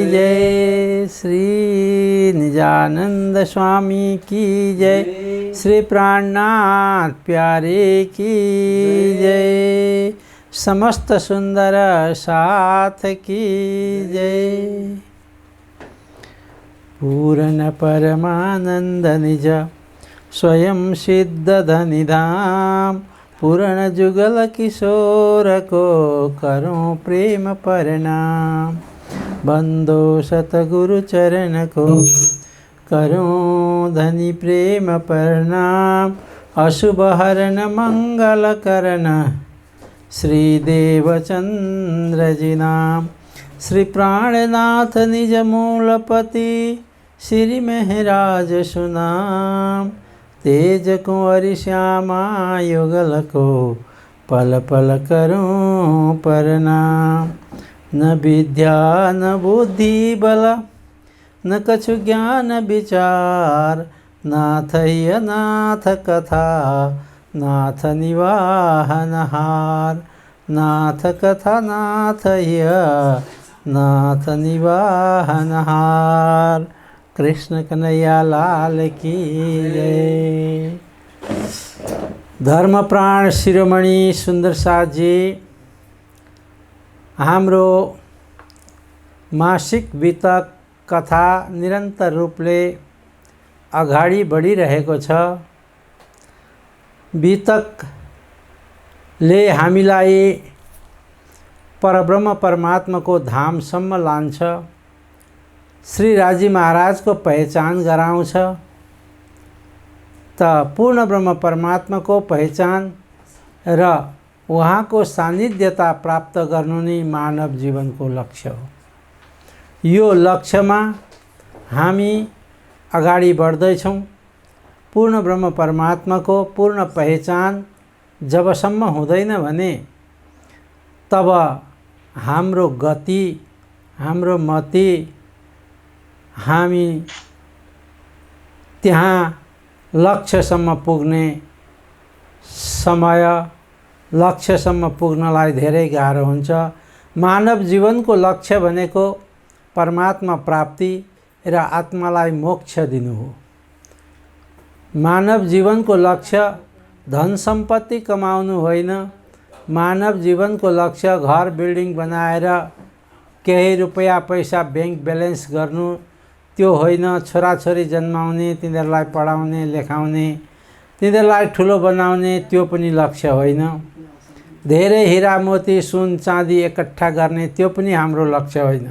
जय श्री निजानंद स्वामी की जय, श्री प्राणनाथ प्यारे की जय, समस्त सुंदर साथ की जय। पूर्ण परमानंद निज स्वयं सिद्ध धनिधाम, पूर्ण जुगल किशोर को करूं प्रेम प्रणाम। बंदो सतगुरु चरण को करूं धनी प्रेम प्रणाम। अशुभ हरण मंगल करन श्री देवचंद्र जी नाम। श्री प्राणनाथ निज मूलपति श्री महराज सुनाम। तेज कुंवर श्यामा युगल को पल पल करूं प्रणाम। न विद्या न बुद्धि बल न कछु ज्ञान विचार, नाथ य नाथ कथा नाथ निवाहन हार। नाथ कथा नाथ य नाथ निवाहन हार। कृष्ण कन्हैया लाल की जय। धर्म प्राण शिरोमणि सुंदर साथ जी, हाम्रो मासिक वितक कथा निरन्तर रूपले अगाडि बढिरहेको छ। वितकले हामीलाई परब्रह्म परमात्माको धामसम्म लान्छ। श्री राजी महाराजको पहिचान गराउँछ। त पूर्ण ब्रह्म परमात्माको पहिचान र उहाँको सान्निध्यता प्राप्त गर्नु नै मानव जीवनको लक्ष्य हो। यो लक्ष्यमा हामी अगाडि बढ्दैछौँ। पूर्ण ब्रह्म परमात्माको पूर्ण पहिचान जबसम्म हुँदैन भने तब हाम्रो गति, हाम्रो मति, हामी त्यहाँ लक्ष्यसम्म पुग्ने समय, लक्ष्यसम्म पुग्नलाई धेरै गाह्रो हुन्छ। मानव जीवनको लक्ष्य भनेको परमात्मा प्राप्ति र आत्मालाई मोक्ष दिनु हो। मानव जीवनको लक्ष्य धन सम्पत्ति कमाउनु होइन। मानव जीवनको लक्ष्य घर बिल्डिङ बनाएर केही रुपैयाँ पैसा बैंक ब्यालेन्स गर्नु त्यो होइन। छोराछोरी जन्माउने, तिनीहरूलाई पढाउने लेखाउने, तिनीहरूलाई ठुलो बनाउने त्यो पनि लक्ष्य होइन। धेरै हिरा मोती सुन चाँदी एकट्ठा गर्ने त्यो पनि हाम्रो लक्ष्य होइन।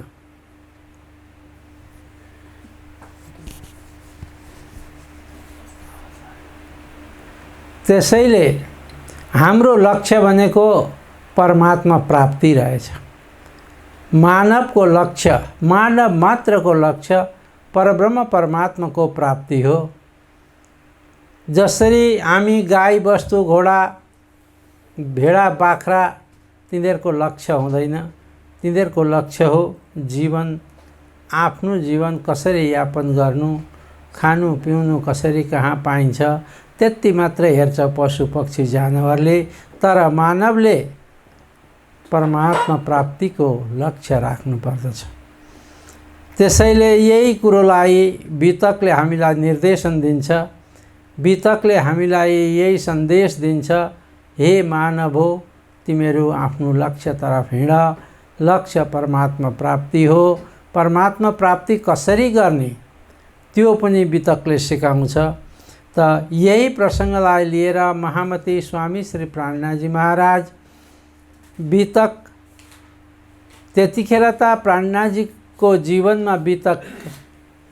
त्यसैले हाम्रो लक्ष्य भनेको परमात्मा प्राप्ति रहेछ। मानवको लक्ष्य, मानव मात्रको लक्ष्य परब्रह्म परमात्माको प्राप्ति हो। जसरी हामी गाई बस्तु घोडा भेडा बाख्रा तिनीहरूको लक्ष्य हुँदैन। तिनीहरूको लक्ष्य हो जीवन, आफ्नो जीवन कसरी यापन गर्नु, खानु पिउनु कसरी कहाँ पाइन्छ त्यति मात्र हेर्छ पशु पक्षी जानवरले। तर मानवले परमात्मा प्राप्तिको लक्ष्य राख्नु पर्दछ। त्यसैले यही कुरोलाई वितकले हामीलाई निर्देशन दिन्छ। वितकले हामीलाई यही सन्देश दिन्छ, हे मानव हो, तिमीहरू आफ्नो लक्ष्यतर्फ हिँड। लक्ष्य परमात्मा प्राप्ति हो। परमात्मा प्राप्ति कसरी गर्ने त्यो पनि वितकले सिकाउँछ। त यही प्रसङ्गलाई लिएर महामती स्वामी श्री प्राणनाथजी महाराज वितक, त्यतिखेर त प्राणनाथजीको जीवनमा वितक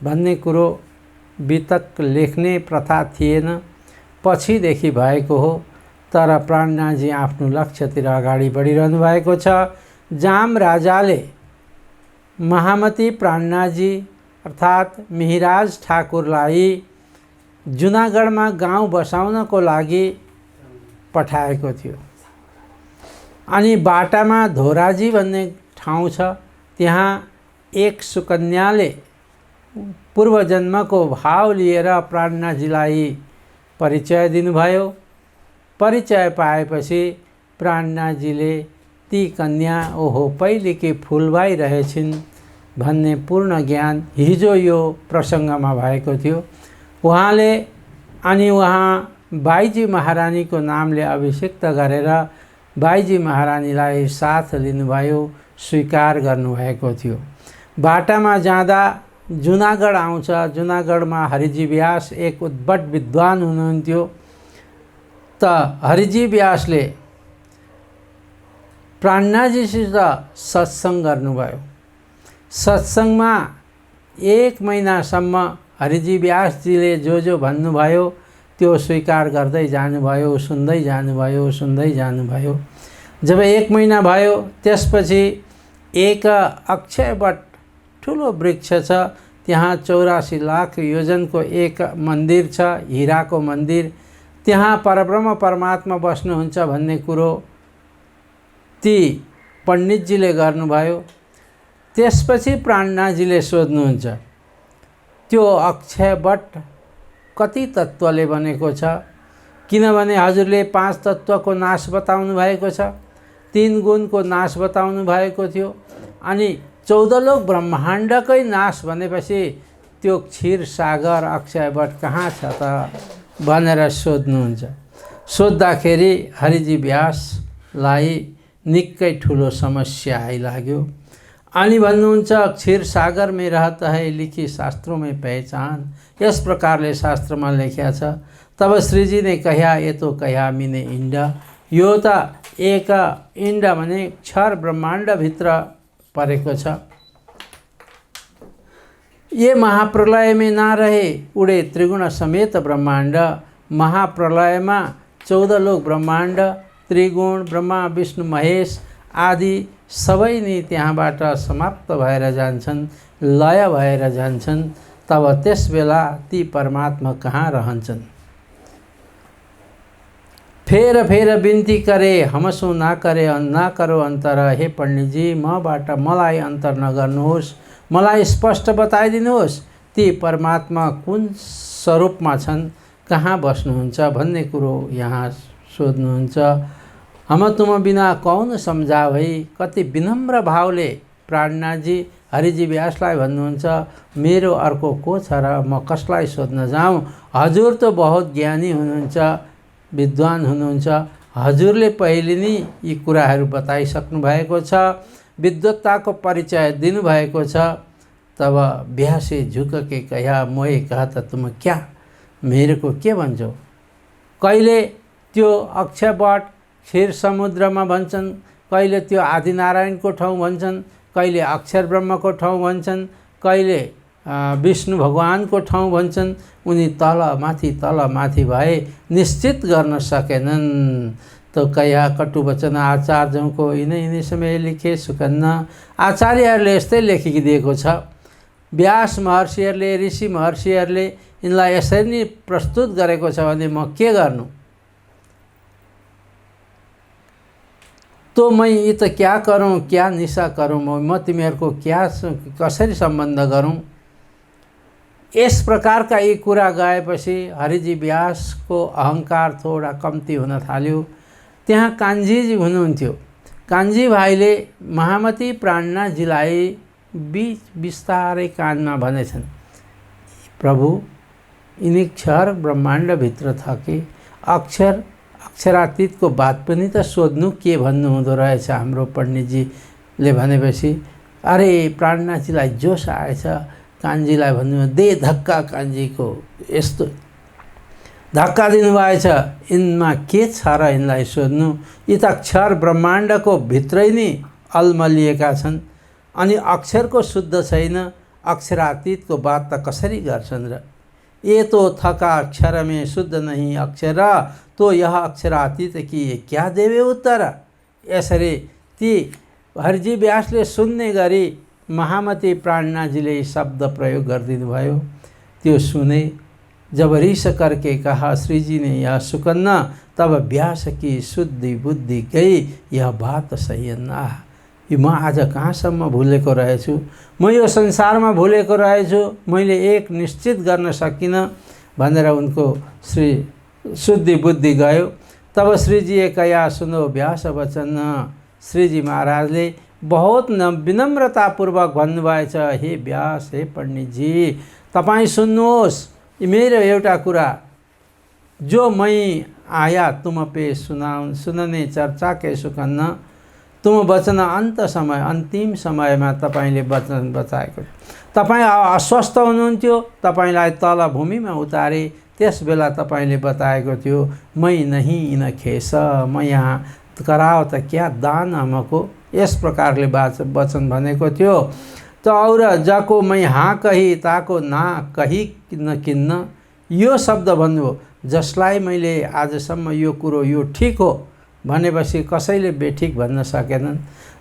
भन्ने कुरो, वितक लेख्ने प्रथा थिएन, पछिदेखि भएको हो। तर प्राणनाथजी आफ्नो लक्ष्यतिर अगाडि बढिरहनु भएको छ। जाम राजाले महामती प्राणनाथजी अर्थात् मिहिराज ठाकुरलाई जुनागढमा गाउँ बसाउनको लागि पठाएको थियो। अनि बाटामा धोराजी भन्ने ठाउँ छ, त्यहाँ एक सुकन्याले पूर्वजन्मको भाव लिएर प्राणनाथजीलाई परिचय दिनुभयो। परिचय पाएपछि प्राणनाथजीले ती कन्या ओहो पहिलेकी फुलबाई रहेछिन् भन्ने पूर्ण ज्ञान हिजो यो प्रसङ्गमा भएको थियो। उहाँले अनि उहाँ बाईजी महारानीको नामले अभिषिक्त गरेर बाईजी महारानीलाई साथ लिनुभयो, स्वीकार गर्नुभएको थियो। बाटामा जाँदा जुनागढ आउँछ। जुनागढमा हरिजी व्यास एक उद्भट विद्वान हुनुहुन्थ्यो। त हरिजी व्यासले प्राणनाथजीसित सत्सङ्ग गर्नुभयो। सत्सङ्गमा 1 महिनासम्म हरिजी व्यासजीले जो भन्नुभयो त्यो स्वीकार गर्दै जानुभयो, सुन्दै जानुभयो, सुन्दै जानुभयो। जब 1 महिना भयो त्यसपछि एक अक्षयवट ठुलो वृक्ष छ, त्यहाँ 84 लाख योजनको एक मन्दिर छ, हिराको मन्दिर। त्यहाँ परब्रह्म परमात्मा बस्नुहुन्छ भन्ने कुरो ती पण्डितजीले गर्नुभयो। त्यसपछि प्राणनाथजीले सोध्नुहुन्छ, त्यो अक्षयवट कति तत्त्वले बनेको छ? किनभने हजुरले 5 तत्त्वको नाश बताउनु भएको छ, 3 गुणको नाश बताउनु भएको थियो, अनि 14 लोक ब्रह्माण्डकै नाश भनेपछि त्यो क्षीर सागर अक्षयवट कहाँ छ त भनेर सोध्नुहुन्छ। सोद्धाखेरि हरिजी व्यासलाई निकै ठुलो समस्या आइलाग्यो। अनि भन्नुहुन्छ, क्षीर सागर में रहता है लिखी शास्त्रों में पहचान, यस प्रकारले शास्त्रमा लेख्या छ। तब श्रीजी ने कह्या ये तो कह्या मिने इंड, यो त एक इंड भने क्षर ब्रह्माण्ड भित्र परेको छ। ये महाप्रलय में ना रहे उडे त्रिगुण समेत ब्रह्माण्ड। महाप्रलयमा 14 लोक ब्रह्माण्ड, त्रिगुण, ब्रह्मा, विष्णु, महेश आदि सबै नै त्यहाँबाट समाप्त भएर जान्छन्, लय भएर जान्छन्। तब त्यस बेला ती परमात्मा कहाँ रहन्छन्? फेर फेर बिन्ती करे हमसो ना करो अन्तर। हे पण्डितजी, मबाट मलाई अन्तर नगर्नुहोस्, मलाई स्पष्ट बताइदिनुहोस् ती परमात्मा कुन स्वरूपमा छन्, कहाँ बस्नुहुन्छ भन्ने कुरो यहाँ सोध्नुहुन्छ। हम तुम बिना कौन सम्झा भई कति विनम्र भावले प्राणनाथजी हरिजी व्यासलाई भन्नुहुन्छ, मेरो अर्को को छ र म कसलाई सोध्न जाऊँ? हजुर त बहुत ज्ञानी हुनुहुन्छ, विद्वान हुनुहुन्छ, हजुरले पहिले नै यी कुराहरू बताइसक्नु भएको छ, विद्वत्ताको परिचय दिनुभएको छ। तब ब्यासे झुक के कहा मोहे कहता तुम क्या, मेरो को के भन्छौ? कहिले त्यो अक्षयवट क्षीर समुद्रमा भन्छन्, कहिले त्यो आदिनारायणको ठाउँ भन्छन्, कहिले अक्षर ब्रह्मको ठाउँ भन्छन्, कहिले विष्णु भगवानको ठाउँ भन्छन्। उनी तल माथि भए निश्चित गर्न सकेनन्। तो कया कटु वचन आचार्यको यिनै समय लेखे सुकन्न। आचार्यहरूले यस्तै लेखिदिएको छ। व्यास महर्षिहरूले, ऋषि महर्षिहरूले यिनलाई यसरी नै प्रस्तुत गरेको छ भने म के गर्नु? तो मैं ये तो क्या करूं, क्या निशा करूं, म तिमीहरूको क्या कसरी सम्बन्ध गरौँ? यस प्रकारका यी कुरा गएपछि हरिजी व्यासको अहङ्कार थोडा कम्ती हुन थाल्यो। त्यहाँ कान्छीजी हुनुहुन्थ्यो। कान्छी भाइले महामती प्राणनाथजीलाई बिस्तारै कानमा भनेछन्, प्रभु यिनी क्षर ब्रह्माण्डभित्र छ कि अक्षरातीतको बात पनि त सोध्नु के भन्नुहुँदो रहेछ हाम्रो पण्डितजीले भनेपछि अरे प्राणनाथजीलाई जोस आएछ। कान्छीलाई भन्नु दे धक्का, कान्छीको यस्तो धक्का दिनुभएछ। यिनमा के छ र यिनलाई सोध्नु? यी त अक्षर ब्रह्माण्डको भित्रै नै अलमलिएका छन् अनि अक्षरको शुद्ध छैन, अक्षरातीतको बात त कसरी गर्छन् र? ये तो थका अक्षर में शुद्ध नहीं अक्षर, तो यह अक्षरातीत की क्या देवे उत्तर? यसरी ती हरिजी व्यासले सुन्ने गरी महामती प्राणनाथजीले शब्द प्रयोग गरिदिनु भयो। त्यो सुने। जब रिस करके कहा श्री जी ने यह सुकन्ना, तब व्यास की शुद्धि बुद्धि गई, यह बात सही न। म आज कहाँसम्म भुलेको रहेछु? म यो संसारमा भुलेको रहेछु, मैले एक निश्चित गर्न सकिनँ भनेर उनको शुद्धि बुद्धि गयो। तब श्रीजी कया सुनो व्यास वचन। श्रीजी महाराजले बहुत विनम्रतापूर्वक भन्नुभएछ, हे व्यास, हे पंडितजी, तपाईँ सुन्नुहोस् मेरो एउटा कुरा। जो मैं आया तुम पे सुनने चर्चा के सुकन्न, तुम वचन अन्तिम समयमा तपाईँले वचन बचाएको। तपाईँ अस्वस्थ हुनुहुन्थ्यो, तपाईँलाई तल भूमिमा उतारे, त्यस बेला तपाईँले बताएको थियो मै नहीं इन खेस, म यहाँ कराओ त क्या दान हमको, यस प्रकारले वचन भनेको थियो। त और जाको मै हाँ कही ताको ना कही न किन्न, यो शब्द भन्नुभयो। जसलाई मैले आजसम्म यो कुरो यो ठिक हो भनेपछि कसैले बेठिक भन्न सकेनन्।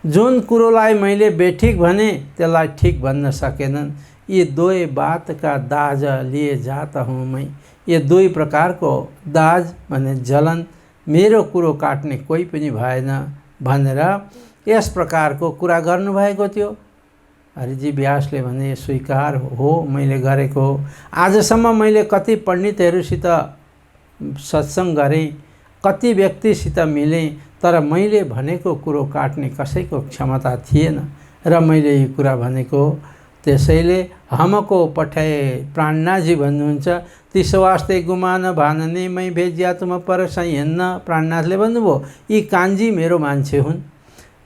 जुन कुरोलाई मैले बेठिक भने त्यसलाई ठिक भन्न सकेनन्। ये दुई बात का दाज लिए जाता हूँ मैं। ये दुई प्रकारको दाज भने जलन, मेरो कुरो काट्ने कोही पनि भएन भनेर यस प्रकारको कुरा गर्नुभएको थियो। हरिजी व्यासले भने स्वीकार हो, मैले गरेको हो। आजसम्म मैले कति पण्डितहरूसित सत्सङ्ग गरेँ, कति व्यक्तिसित मिलेँ, तर मैले भनेको कुरो काट्ने कसैको क्षमता थिएन र मैले यो कुरा भनेको। त्यसैले हमको पठाए प्राणनाथजी भन्नुहुन्छ, तिस वास्ते गुमान भानने मै भेजिया तुम पर सैन्न। प्राणनाथले भन्नुभयो यी कान्छी मेरो मान्छे हुन्,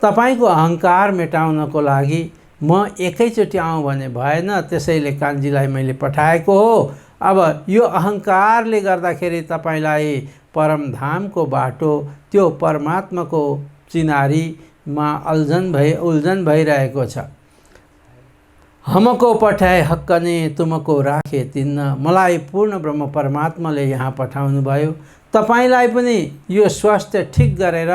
तपाईँको अहङ्कार मेटाउनको लागि म एकैचोटि आउँ भने भएन, त्यसैले कान्छीलाई मैले पठाएको हो। अब यो अहङ्कारले गर्दाखेरि तपाईँलाई परमधामको बाटो, त्यो परमात्माको चिनारीमा उल्झन भइरहेको छ। हमको पठाए हक्कने तुमको राखे तिन्न। मलाई पूर्ण ब्रह्म परमात्माले यहाँ पठाउनु भयो। तपाईलाई पनि यो स्वास्थ्य ठिक गरेर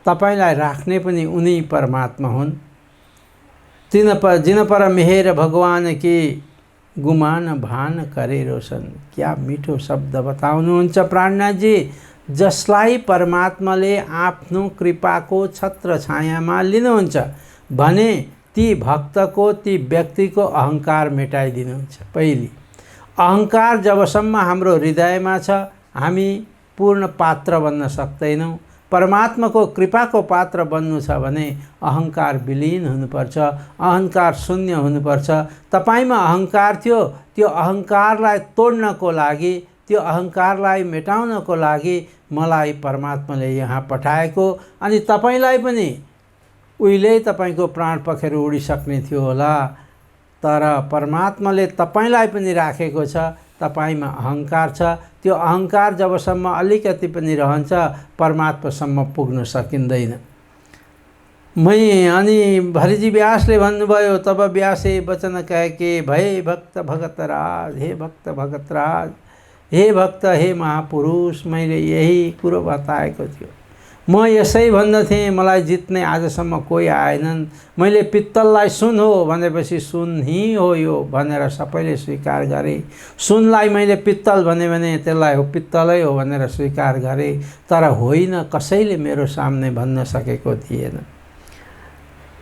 तपाईलाई राख्ने पनि उनी परमात्मा हुन्। जिन पर मेहेर भगवान की गुमान भान करे रोशन। क्या मिठो शब्द बताउनुहुन्छ प्राणनाथ जी। जसलाई परमात्माले आफ्नो कृपाको छत्र छायामा लिनुहुन्छ भने ती भक्तको ती व्यक्तिको अहङ्कार मेटाइदिनुहुन्छ। पहिली अहङ्कार जबसम्म हाम्रो हृदयमा छ हामी पूर्ण पात्र बन्न सक्दैनौँ। परमात्माको कृपाको पात्र बन्नु छ भने अहङ्कार विलीन हुनुपर्छ, अहङ्कार शून्य हुनुपर्छ। तपाईमा अहङ्कार थियो, त्यो अहङ्कारलाई तोड्नको लागि, त्यो अहङ्कारलाई मेटाउनको लागि मलाई परमात्माले यहाँ पठाएको। अनि तपाईलाई पनि उहिले तपाईको प्राण पखेर उडिसक्ने थियो होला, तर परमात्माले तपाईलाई पनि राखेको छ। तपाईमा अहङ्कार छ, त्यो अहङ्कार जबसम्म अलिकति पनि रहन्छ परमात्मासम्म पुग्न सकिँदैन। अनि भरीजी व्यासले भन्नुभयो, तब व्यासे वचन कहे के भय भक्त भगतराज। हे भक्त भगतराज, हे भक्त, हे महापुरुष, मैले यही कुरो बताएको थियो। म यसै भन्दथेँ मलाई जित्ने आजसम्म कोही आएनन्। मैले पित्तललाई सुन हो भनेपछि सुन ही हो यो भनेर सबैले स्वीकार गरे। सुनलाई मैले पित्तल भने त्यसलाई हो पित्तलै हो भनेर स्वीकार गरे। तर होइन, कसैले मेरो सामने भन्न सकेको थिएन।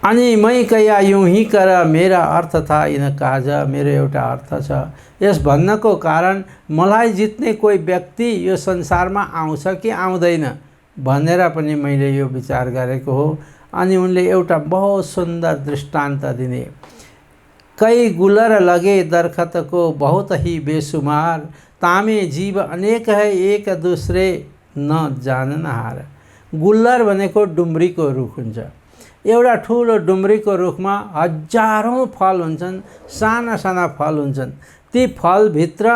अनि मै कया यूँ ही कर मेरा अर्थ था इन काज। मेरो एउटा अर्थ छ। यस भन्नको कारण मलाई जित्ने कोही व्यक्ति यो संसारमा आउँछ कि आउँदैन भनेर पनि मैले यो विचार गरेको हो। अनि उनले एउटा बहुत सुन्दर दृष्टान्त दिने। कई गुलर लगे दरखत को बहुत ही बेसुमार। तामे जीव अनेक है एक दूसरे न जाननहार। गुल्लर भनेको डुम्रीको रुख हुन्छ। एउटा ठुलो डुम्रीको रुखमा हजारौँ फल हुन्छन्, साना साना फल हुन्छन्। ती फलभित्र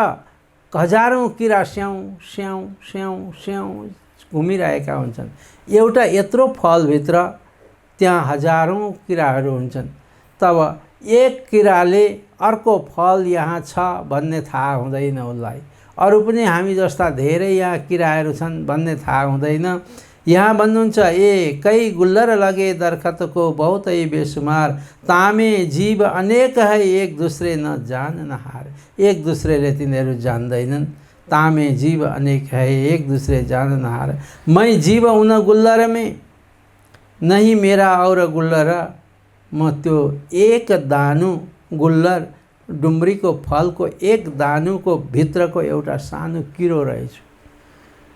हजारौँ किरा स्याउ स्याउ स्याउ स्याउ घुमिरहेका हुन्छन्। एउटा यत्रो फलभित्र त्यहाँ हजारौँ किराहरू हुन्छन्। तब एक किराले अर्को फल यहाँ छ भन्ने थाहा हुँदैन उसलाई। अरू पनि हामी जस्ता धेरै यहाँ किराहरू छन् भन्ने थाहा हुँदैन। यहाँ भन्नुहुन्छ, ए कई गुल्लर लगे दरखत को बहुत ही बेसुमार। तामे जीव अनेक है एक दूसरे न जाननहार। एक दूसरेले तिनीहरू जान्दैनन्। तामे जीव अनेक है एक दूसरे जाननहार। मैं जीव उन गुल्लर में नहीं मेरा और गुल्लर। म त्यो एक दानु गुल्लर डुम्रीको फलको एक दानुको भित्रको एउटा सानो किरो रहेछु।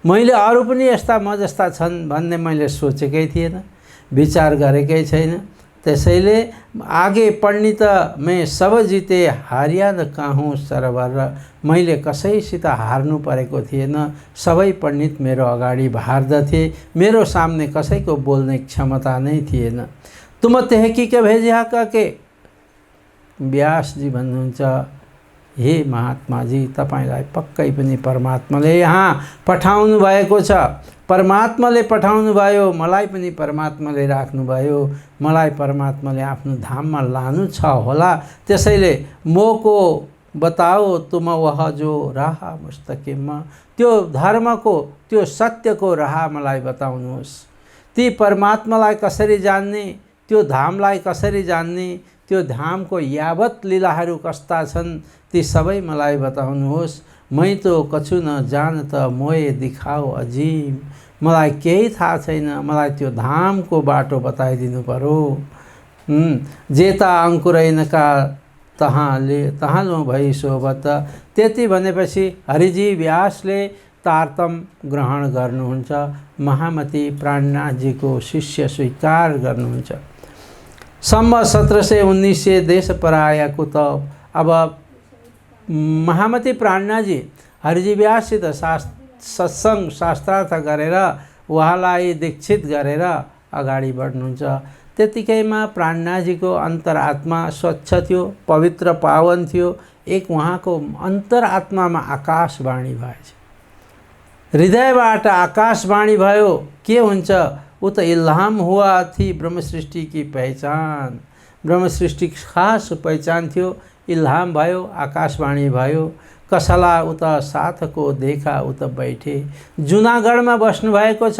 मैले अरू पनि यस्ता म जस्ता छन् भन्ने मैले सोचेकै थिएन, विचार गरेकै छैन। त्यसैले आगे पढ्ने त मैं सब जिते हारिया न काहुँ सरबर। मैले कसैसित हार्नु परेको थिएन। सबै पण्डित मेरो अगाडि भारदथे। मेरो सामने कसैको बोल्ने क्षमता नै थिएन। तुम तेहकी के भेजिया के व्यास जी भन्नुहुन्छ, हे महात्माजी, तपाईलाई पक्कै पनि परमात्माले यहाँ पठाउनु भएको छ। परमात्माले पठाउनु भयो, मलाई पनि परमात्माले राख्नु भयो। मलाई परमात्माले आफ्नो धाममा लानु छ होला। त्यसैले मोको बताओ तुम वह जो राह मुस्तकिममा। त्यो धर्मको, त्यो सत्यको राह मलाई बताउनुहोस्। ती परमात्मालाई कसरी जान्ने, त्यो धामलाई कसरी जान्ने, त्यो धामको यावत लीलाहरू कस्ता छन् ती सबै मलाई बताउनुहोस्। मै तो कछु न जानत मोए दिखाओ अजीम। मलाई केही थाहा छैन, मलाई त्यो धामको बाटो बताइदिनु पर्यो। जेता अङ्कुरैनका तहाँलो भई सोभत। त्यति भनेपछि हरिजी व्यासले तारतम ग्रहण गर्नुहुन्छ। महामती प्राणनाथजीको शिष्य स्वीकार गर्नुहुन्छ। सम्म 1719 देश परायाको त अब महामती प्राणनाथजी हरिजी व्याससित सत्सङ्ग शास्त्रार्थ गरेर उहाँलाई दीक्षित गरेर अगाडि बढ्नुहुन्छ। त्यतिकैमा प्राणनाथजीको अन्तरात्मा स्वच्छ थियो, पवित्र पावन थियो। एक उहाँको अन्तरात्मामा आकाशवाणी भएछ। हृदयबाट आकाशवाणी भयो। के हुन्छ? ऊ त इल्हाम हुआ थी ब्रह्म सृष्टि की पहचान। ब्रह्म सृष्टि खास पहिचान थियो। इल्हाम भयो, आकाशवाणी भयो, कसला उता साथको देखा उता बैठे। जुनागढमा बस्नुभएको छ,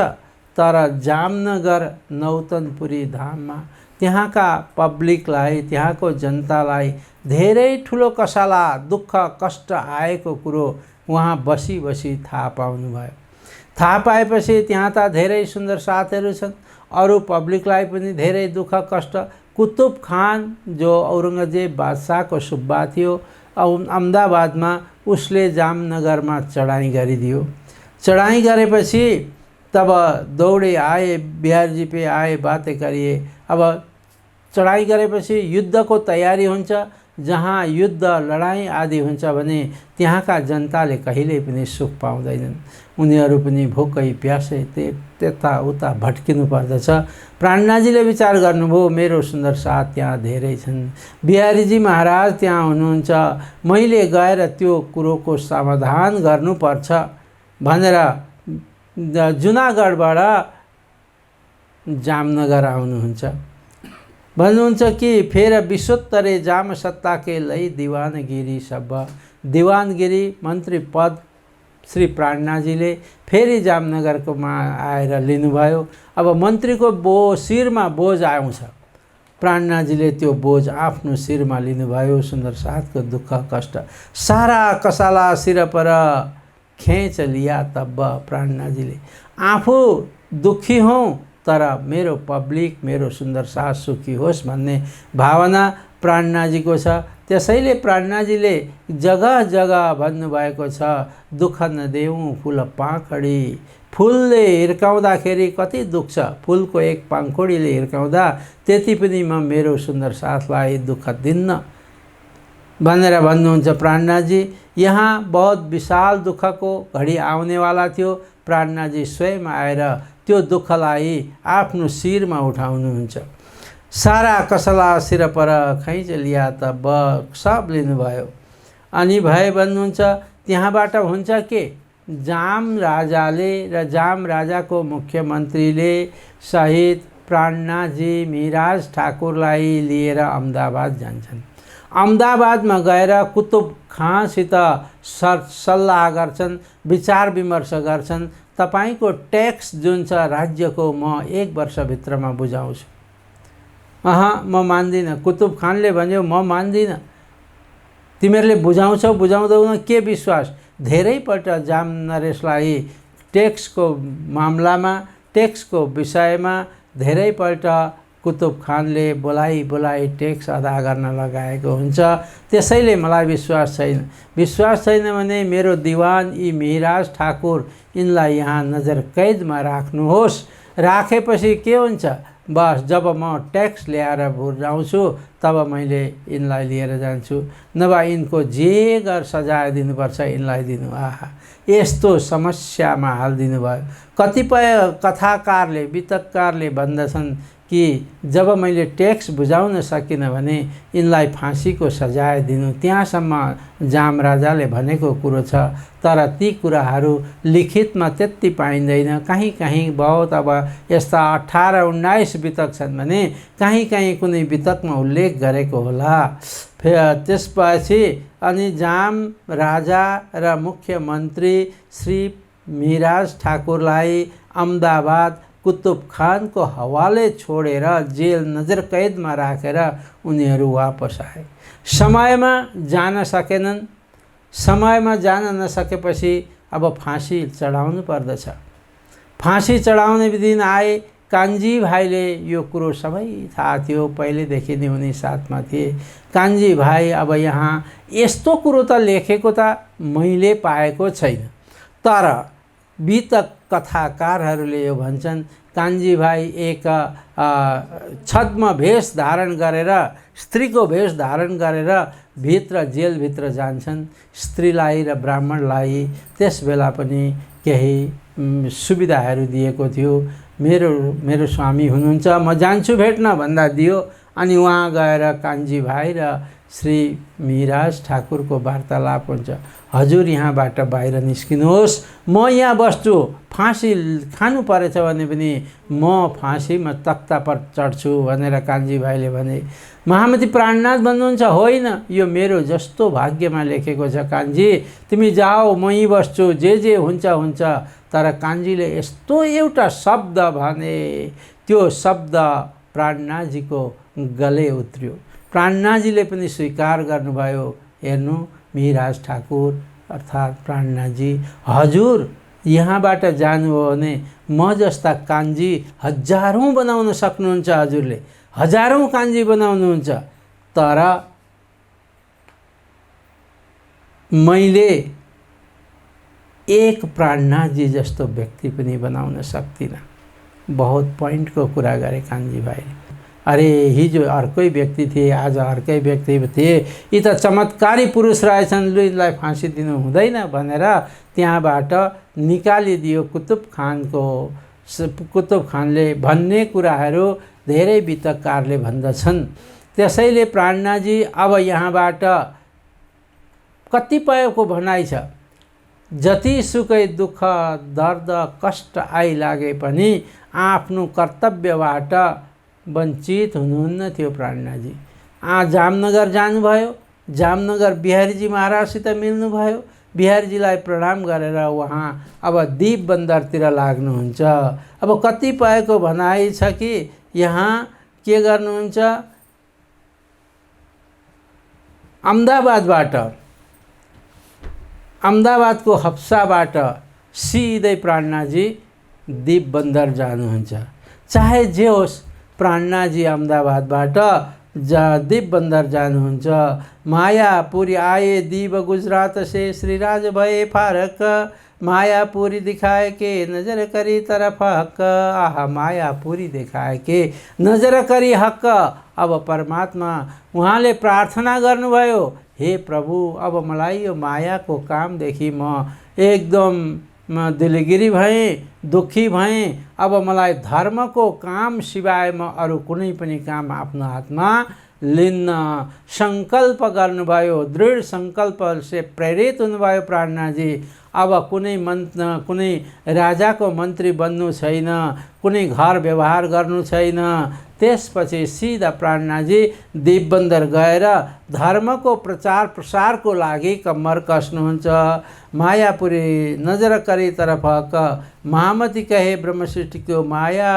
तर जामनगर नौतनपुरी धाममा त्यहाँका पब्लिकलाई, त्यहाँको जनतालाई धेरै ठुलो कसला, दुःख कष्ट आएको कुरो उहाँ बसी बसी थाहा पाउनुभयो। थाहा पाएपछि त्यहाँ त धेरै सुन्दर साथहरू छन्, अरू पब्लिकलाई पनि धेरै दुःख कष्ट। कुतुब खान जो औरङ्गजेब बादशाहको सुब्बा थियो, अहमदाबादमा उसले जामनगरमा चढाइ गरिदियो। चढाइ गरेपछि तब दौड़े आए, बिहारजी पे आए, बातें करिए। अब चढाइ गरेपछि युद्धको तयारी हुन्छ। जहाँ युद्ध लडाइँ आदि हुन्छ भने त्यहाँका जनताले कहिल्यै पनि सुख पाउँदैनन्। उनीहरू पनि भोकै प्यासै त्यता उता भट्किनु पर्दछ। प्राणनाथजीले विचार गर्नुभयो, मेरो सुन्दर साथ त्यहाँ धेरै छन्, बिहारीजी महाराज त्यहाँ हुनुहुन्छ, मैले गएर त्यो कुरोको समाधान गर्नुपर्छ भनेर जुनागढबाट जामनगर आउनुहुन्छ। भन्नुहुन्छ कि फेर विश्वोत्तरे जाम सत्ता के लई दिवानगिरी सब। दिवानगिरी मन्त्री पद श्री प्राणनाथजीले फेरि जामनगरकोमा आएर लिनुभयो। अब मन्त्रीको शिरमा बोझ आउँछ, प्राणनाथजीले त्यो बोझ आफ्नो शिरमा लिनुभयो। सुन्दर साथको दुःख कष्ट सारा कसला सिर पर खेच लिया। तब प्राणनाथजीले आफू दुखी हौँ तर मेरो पब्लिक, मेरो सुन्दर साथ सुखी होस् भन्ने भावना प्राणनाथजीको छ। त्यसैले प्राणनाथजीले जग्गा जग्गा भन्नुभएको छ, दुःख नदेऊ फुल पाखडी। फुलले हिर्काउँदाखेरि कति दुख्छ, फुलको एक पाखुडीले हिर्काउँदा त्यति पनि म मेरो सुन्दर साथलाई दुःख दिन्न भनेर भन्नुहुन्छ प्राणनाथजी। यहाँ बहुत विशाल दुःखको घडी आउनेवाला थियो। प्राणनाथजी स्वयं आएर त्यो दुःखलाई आफ्नो शिरमा उठाउनुहुन्छ। सारा कसला सिर पर खैँच लिया तब सब लिनुभयो। अनि भए भन्नुहुन्छ त्यहाँबाट हुन्छ के, जाम राजाले र जाम राजाको मुख्यमन्त्रीले सहित प्राणनाथजी मिराज ठाकुरलाई लिएर अहमदाबाद जान्छन्। अहमदाबादमा गएर कुतुब खानसित सल्लाह गर्छन्, विचार विमर्श गर्छन्। तपाईको ट्याक्स जुन छ राज्यको म 1 वर्षभित्रमा बुझाउँछु। म मान्दिनँ। कुतुब खानले भन्यो म मान्दिनँ। तिमीहरूले बुझाउँछौ बुझाउँदैनौ के विश्वास। धेरैपल्ट जाम नरेशलाई ट्याक्सको मामलामा, ट्याक्सको विषयमा धेरैपल्ट कुतुब खानले बोलाइ ट्याक्स अदा गर्न लगाएको हुन्छ। त्यसैले मलाई विश्वास छैन। विश्वास छैन भने मेरो दिवान यी मिहिराज ठाकुर यिनलाई यहाँ नजर कैदमा राख्नुहोस्। राखेपछि के हुन्छ, बस जब म ट्याक्स ल्याएर बुझाउँछु तब मैले यिनलाई लिएर जान्छु, नभए यिनको जे गर सजाय दिनुपर्छ यिनलाई दिनु। आहा, यस्तो समस्यामा हालिदिनु भयो। कतिपय कथाकारले, वितककारले भन्दछन् कि जब मैले ट्याक्स बुझाउन सकिनँ भने यिनलाई फाँसीको सजाय दिनु, त्यहाँसम्म जाम राजाले भनेको कुरो छ। तर ती कुराहरू लिखितमा त्यति पाइँदैन। कहीँ कहीँ बहुत अब यस्ता 18-19 वितक छन् भने कहीँ कहीँ कुनै वितकमा उल्लेख गरेको होला। त्यसपछि अनि जाम राजा र मुख्यमन्त्री श्री मिराज ठाकुरलाई अहमदाबाद कुतुब खानको हवाले छोडेर जेल नजर कैदमा राखेर उनीहरू वापस आए। समयमा जान सकेनन्। समयमा जान नसकेपछि अब फाँसी चढाउनु पर्दछ। फाँसी चढाउने दिन आए। कान्छी भाइले यो कुरो सबै थाहा थियो, पहिलेदेखि नै उनी साथमा थिए। कान्छी भाइ अब यहाँ यस्तो कुरो त लेखेको त मैले पाएको छैन, तर वितक कथाकारहरूले यो भन्छन् कान्छी भाइ एक छद्म भेष धारण गरेर, स्त्रीको भेष धारण गरेर भित्र जेलभित्र जान्छन्। स्त्रीलाई र ब्राह्मणलाई त्यस बेला पनि केही सुविधाहरू दिएको थियो। मेरो स्वामी हुनुहुन्छ, म जान्छु भेट्न भन्दा दियो। अनि उहाँ गएर कान्छी भाइ र श्री मिहिराज ठाकुरको वार्तालाप हुन्छ। हजुर यहाँबाट बाहिर निस्किनुहोस्, म यहाँ बस्छु, फाँसी खानु परेछ भने पनि म फाँसीमा तख्ता पर चढ्छु भनेर कान्छी भाइले भने। महामती प्राणनाथ भन्नुहुन्छ, होइन यो मेरो जस्तो भाग्यमा लेखेको छ कान्छी, तिमी जाऊ म यहीँ बस्छु, जे हुन्छ हुन्छ। तर कान्छीले यस्तो एउटा शब्द भने, त्यो शब्द प्राणनाथजीको गले उत्रियो। प्राणनाथजीले पनि स्वीकार गर्नुभयो, हेर्नु मिहिराज ठाकुर अर्थात् प्राणनाथजी, हजुर यहाँबाट जानुभयो भने म जस्ता कान्छी हजारौँ बनाउन सक्नुहुन्छ, हजुरले हजारौँ कान्छी बनाउनुहुन्छ, तर मैले एक प्राणनाथजी जस्तो व्यक्ति पनि बनाउन सक्दिनँ। बहुत पोइन्टको कुरा गरे कान्छी भाइले। अरे हिजो अर्कै व्यक्ति थिए, आज अर्कै व्यक्ति थिए, यी त चमत्कारी पुरुष रहेछन्, लु यिनलाई फाँसी दिनु हुँदैन भनेर त्यहाँबाट निकालिदियो कुतुब खानले भन्ने कुराहरू धेरै वितकारले भन्दछन्। त्यसैले प्राणनाथजी अब यहाँबाट कतिपयको भनाइ छ, जतिसुकै दुःख दर्द कष्ट आइलागे पनि आफ्नो कर्तव्यबाट वञ्चित हुनुहुन्न थियो प्राणनाथजी। जामनगर जानुभयो, जामनगर बिहारीजी महाराजसित मिल्नुभयो, बिहारीजीलाई प्रणाम गरेर उहाँ अब दीप बन्दरतिर लाग्नुहुन्छ। अब कतिपयको भनाइ छ कि यहाँ के गर्नुहुन्छ, अहमदाबादको हप्साबाट सिधै प्राणनाथजी दीप बन्दर जानुहुन्छ। चाहे जे होस्, प्राणनाथजी अहमदाबादबाट दीप बन्दर जानुहुन्छ। मायापुरी आए दीप गुजरात से, श्रीराज भए फारक, मायापुरी दिखाए के नजर करी तरफ हक। आहा, मायापुरी दिखाए के नजर करी हक। अब परमात्मा उहाँले प्रार्थना गर्नुभयो, हे प्रभु अब मलाई यो मायाको कामदेखि म एकदम दिलगिरी भएँ, दुखी भएँ। अब मलाई धर्मको काम सिवाय म अरू कुनै पनि काम आफ्नो हातमा लिन्न। सङ्कल्प गर्नुभयो, दृढ सङ्कल्प से प्रेरित हुनुभयो प्राणनाथजी। अब कुनै राजाको मन्त्री बन्नु छैन, कुनै घर व्यवहार गर्नु छैन। त्यसपछि सिधा प्राणनाथजी दीप बन्दर गएर धर्मको प्रचार प्रसारको लागि कम्मर कस्नुहुन्छ। मायापुरी नजर करी तरफ हक, महामती कहे ब्रह्म सृष्टि को माया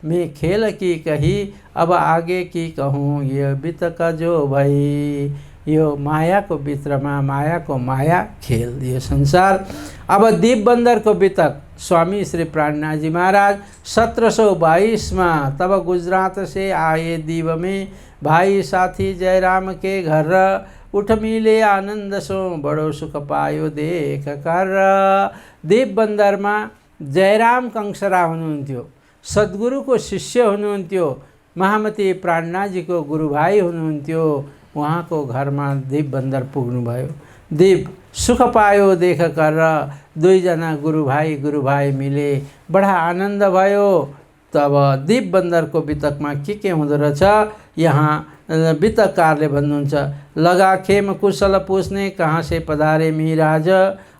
में खेल की कही, अब आगे की कहूँ ये बितक जो भई। यो मायाको भित्रमा मायाको माया खेल यो संसार। अब दीप बन्दरको बितक स्वामी श्री प्राणनाथजी महाराज 1722 में तब गुजरात से आए दीप में, भाई साथी जयराम के घर, उठ मिले आनंद सो बड़ो सुख पायो देख कर। दीप बन्दरमा जयराम कंसरा हुनुहुन्थ्यो, सद्गुरुको शिष्य हुनुहुन्थ्यो, महामती प्राणनाथजीको गुरुभाइ हुनुहुन्थ्यो। उहाँको घरमा दीप बन्दर पुग्नुभयो। दीप सुख पायो देख कर, दुईजना गुरुभाइ मिले, बडा आनन्द भयो। तब दीप बन्दरको बितकमा के हुँदो रहेछ यहाँ बितककारले भन्नुहुन्छ, लगा खेम कुशल पूछ्ने कहाँ से पधारे मिहिराज,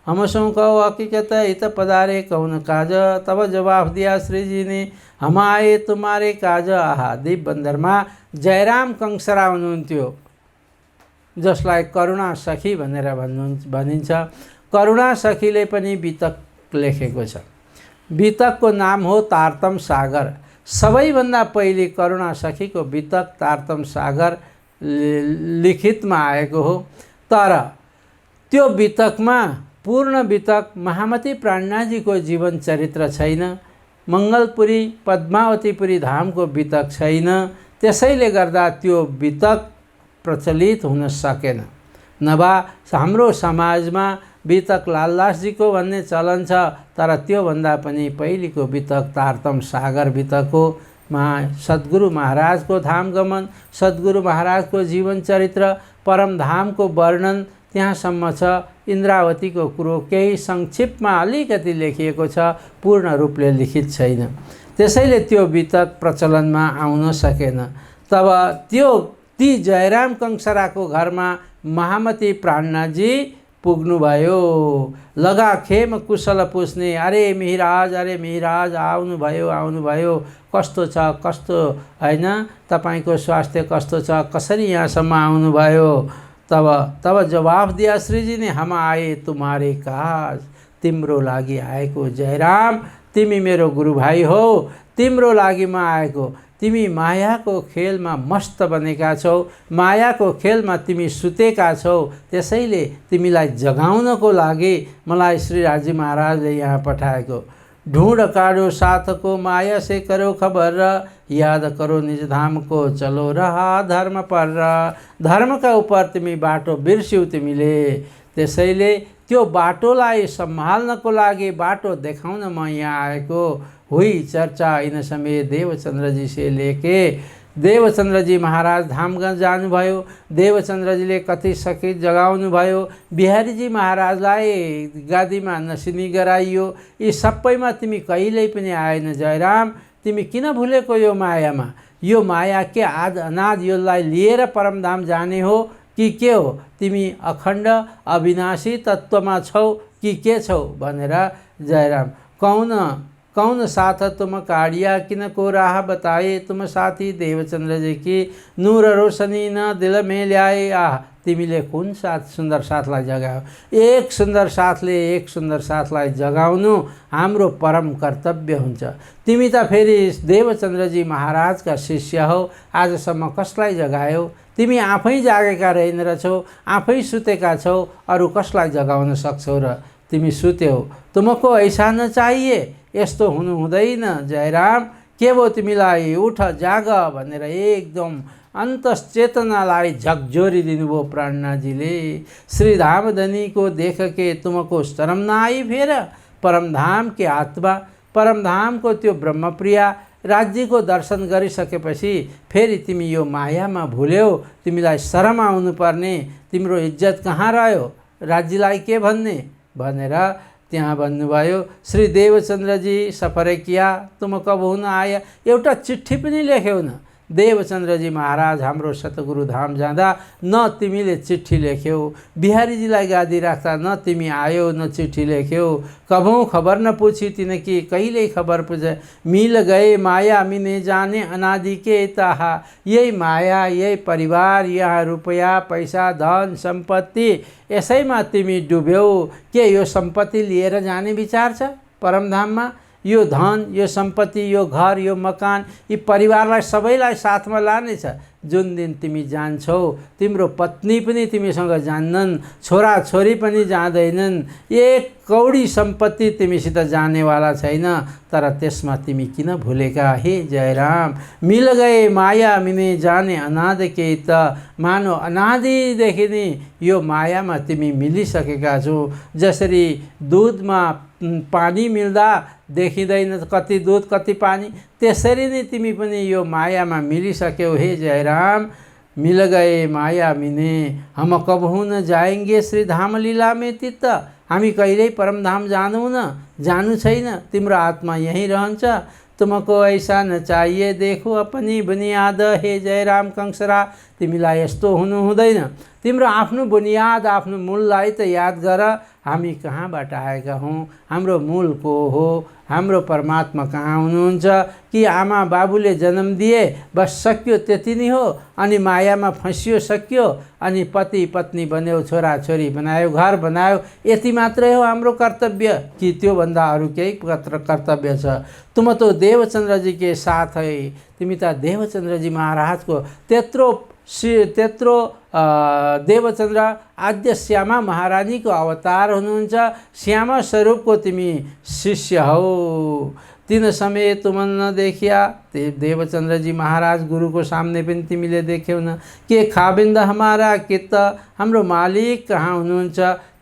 हमसों कहो हकीकत इत पधारे कौन काज, तब जवाफ दिया श्री जी ने हम आए तुम्हारे काज। आहा, दीप बन्दरमा जयराम कंसरा हुनुहुन्थ्यो, जसलाई करुणा सखी भनेर भनिन्छ। करुणा सखीले पनि बितक लेखेको छ। बितकको नाम हो तारतम सागर। सबैभन्दा पहिले करुणा सखीको बितक तारतम सागर लिखितमा आएको हो। तर त्यो बितकमा पूर्ण बितक महामती प्राणनाथजीको जीवन चरित्र छैन, मङ्गलपुरी पद्मावतीपुरी धामको बितक छैन। त्यसैले गर्दा त्यो बितक प्रचलित हुन सकेन। नभा हाम्रो समाजमा बितक लालदासजीको भन्ने चलन छ, तर त्योभन्दा पनि पहिलेको बितक तारतम सागर बितक हो। सद्गुरु महाराजको धाम गमन, सद्गुरु महाराजको जीवन चरित्र, परमधामको वर्णन त्यहाँसम्म छ। इन्द्रावतीको कुरो केही संक्षिप्तमा अलिकति लेखिएको छ, पूर्ण रूपले लिखित छैन। त्यसैले त्यो बितक प्रचलनमा आउन सकेन। तब ती जयराम कंसराको घरमा महामती प्राणनाथजी पुग्नुभयो। लगाखेम कुशल पुछ्ने, अरे मिहिराज आउनुभयो, कस्तो छ कस्तो हैन, तपाईको स्वास्थ्य कस्तो छ, कसरी यहाँसम्म आउनुभयो। तब जवाफ दिया श्रीजी ने, हम आए तुम्हारे काज, तिम्रो लागि आएको जयराम, तिमी मेरो गुरुभाइ हो, तिम्रो लागि म आएको। तिमी मायाको खेलमा मस्त बनेका छौ, मायाको खेलमा तिमी सुतेका छौ, त्यसैले तिमीलाई जगाउनको लागि मलाई श्रीराजी महाराजले यहाँ पठाएको। ढूंढ काढो साथको माया से करो खबर, याद करो निज धाम को चलो रहा धर्म पर। धर्मका उपर तिमी बाटो बिर्स्यौ तिमीले, त्यसैले त्यो बाटोलाई सम्हाल्नको लागि, बाटो देखाउन म यहाँ आएको। हुई चर्चा इन समय देवचंद्र जी से लेके, देवचंद्र जी महाराज धामगंज जानुभयो। देवचंद्र जीले कति सकी जगाउनु भयो। बिहारी जी महाराजलाई गादीमा नसिनी गराइयो। यी सबैमा तिमी कहिल्यै पनि आएन जयराम, तिमी किन भुलेको यो मायामा? यो माया के आद अनाद योलाई लिएर परमधाम जाने हो कि के हो? तिमी अखण्ड अविनाशी तत्वमा छौ कि के छौ भनेर जयराम, कौन साथ तुम काढ़िया किन को राह बताए, तुम साथी देवचंद्र जी की नूर रोशनी न दिल में ल्याए। आह, तिमीले कुन सुन्दर साथलाई जगायो। एक सुन्दर साथले एक सुन्दर साथलाई जगाउनु हाम्रो परम कर्तव्य हुन्छ। तिमी त फेरि देवचंद्रजी महाराजका शिष्य हौ, आजसम्म कसलाई जगायो? तिमी आफै जागेका रहेनछौ, आफै सुतेका छौ, अरू कसलाई जगाउन सक्छौ र? तिमी सुत्यौ। तुमको ऐसा न चाहिए, यस्तो हुनु हुँदैन जयराम। के भयो तिमीलाई? उठ जाग भनेर एकदम अन्तश्चेतनालाई झकझोरी दिनुभयो प्राणनाथजीले। श्री धामधनी को देख के तुमको शरम न आई फेर? परमधाम के आत्मा, परमधाम को त्यो ब्रह्मप्रिया राज्यको दर्शन गरिसकेपछि फेरि तिमी यो मायामा भुल्यौ। तिमीलाई शरम आउनु पर्ने, तिम्रो इज्जत कहाँ रह्यो? राज्यलाई के भन्ने भनेर त्यहाँ भन्नुभयो। श्री देवचंद्र जी सफर किया तुम कब हुन आया, एउटा चिट्ठी पनि लेख्यौ न। देवचंद्र जी महाराज हाम्रो सतगुरु धाम जाँदा न तिमीले चिट्ठी लेख्यौ, बिहारीजीलाई गादी राख्दा न तिमी आयो न चिट्ठी लेख्यौ, कबहुँ खबर न पूछी तिनकी कहिल्यै खबर पूछे। मिल गए माया मिने जाने अनादि के ताहा, यही माया यही परिवार, यहाँ रुपैयाँ पैसा धन सम्पत्ति, यसैमा तिमी डुब्यौ। के यो सम्पत्ति लिएर जाने विचार छ परमधाममा? यो धन, यो सम्पत्ति, यो घर, यो मकान, यी परिवारलाई सबैलाई साथमा लाने छ। जुन दिन तिमी जान्छौ, तिम्रो पत्नी पनि तिमीसँग जान्नन्, छोरा छोरी पनि जाँदैनन्, एक कौडी सम्पत्ति तिमीसित जानेवाला छैन। तर त्यसमा तिमी किन भुलेका हे जयराम? मिल गए माया मिने जाने अनाद के त, मानो अनादिदेखि नै यो मायामा तिमी मिलिसकेका छौ। जसरी दुधमा पानी मिल्दा देखिँदैन कति दुध कति पानी, त्यसरी नै तिमी पनि यो मायामा मिलिसक्यौ हे जयराम। मिल गए माया मिने हम कबहु न जाएंगे श्री धाम लीला में तित्त, हामी कहिल्यै परमधाम जाँदैनौँ न, जानु छैन, तिम्रो आत्मा यहीँ रहन्छ। तुमको ऐसा न चाहिए देखो अपनी बुनियाद हे जयराम कंसरा, तिमीलाई यस्तो हुनु हुँदैन। तिम्रो आफ्नो बुनियाद आफ्नो मूललाई त याद गर। हामी कहाँबाट आएका हौँ, हाम्रो मूल को हो, हाम्रो परमात्मा कहाँ हुनुहुन्छ? कि आमा बाबुले जन्म दिए बस सक्यो त्यति नै हो? अनि मायामा फँसियो सक्यो, अनि पति पत्नी बन्यो, छोरा छोरी बनायो, घर बनायो, यति मात्रै हो हाम्रो कर्तव्य कि त्योभन्दा अरू केही कर्तव्य छ? तुम तो देवचंद्र जी के साथ है, तिमी त देवचंद्र जी महाराज को त्यत्रो देवचंद्र आद्य श्यामा महारानी को अवतार हुनुहुन्छ, श्यामा स्वरूप को तिमी शिष्य हो। तीन समय तुम न देखिया, देवचंद्र जी महाराज गुरु को सामने पनि तिमीले देख्यौ न। के खाबिन्द हमारा कित, हाम्रो मालिक कहाँ हुनुहुन्छ?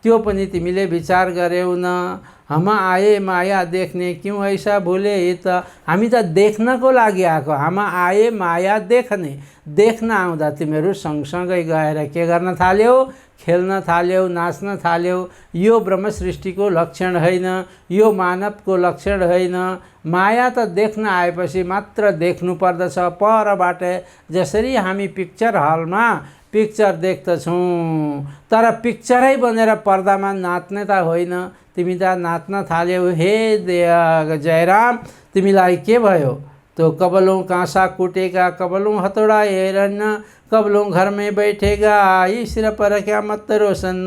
त्यो पनि तिमीले विचार गर्यौ न। हम आए माया देख्ने क्यों ऐसा भूले हित। हामी त देख्नको लागि आएको, हम आए माया देख्ने। देख्न आउँदा तिमीहरू सँगसँगै गएर के गर्न थाल्यौ, खेल्न थाल्यौ, नाच्न थाल्यौ। यो ब्रह्म सृष्टिको लक्षण होइन, यो मानवको लक्षण होइन। माया त देख्न आएपछि मात्र देख्नु पर्दछ परबाट। जसरी हामी पिक्चर हलमा पिक्चर देख्दछौँ, तर पिक्चरै बनेर पर्दामा नाच्ने त होइन। तिमी त नाच्न थाल्यौ। हे जयराम, तिमीलाई के भयो? तो कबलों कांसा कूटेगा, कबलों हथौड़ा हेरन्न, कबलों घर में बैठेगा, आई सिर पर क्या मत रोशन।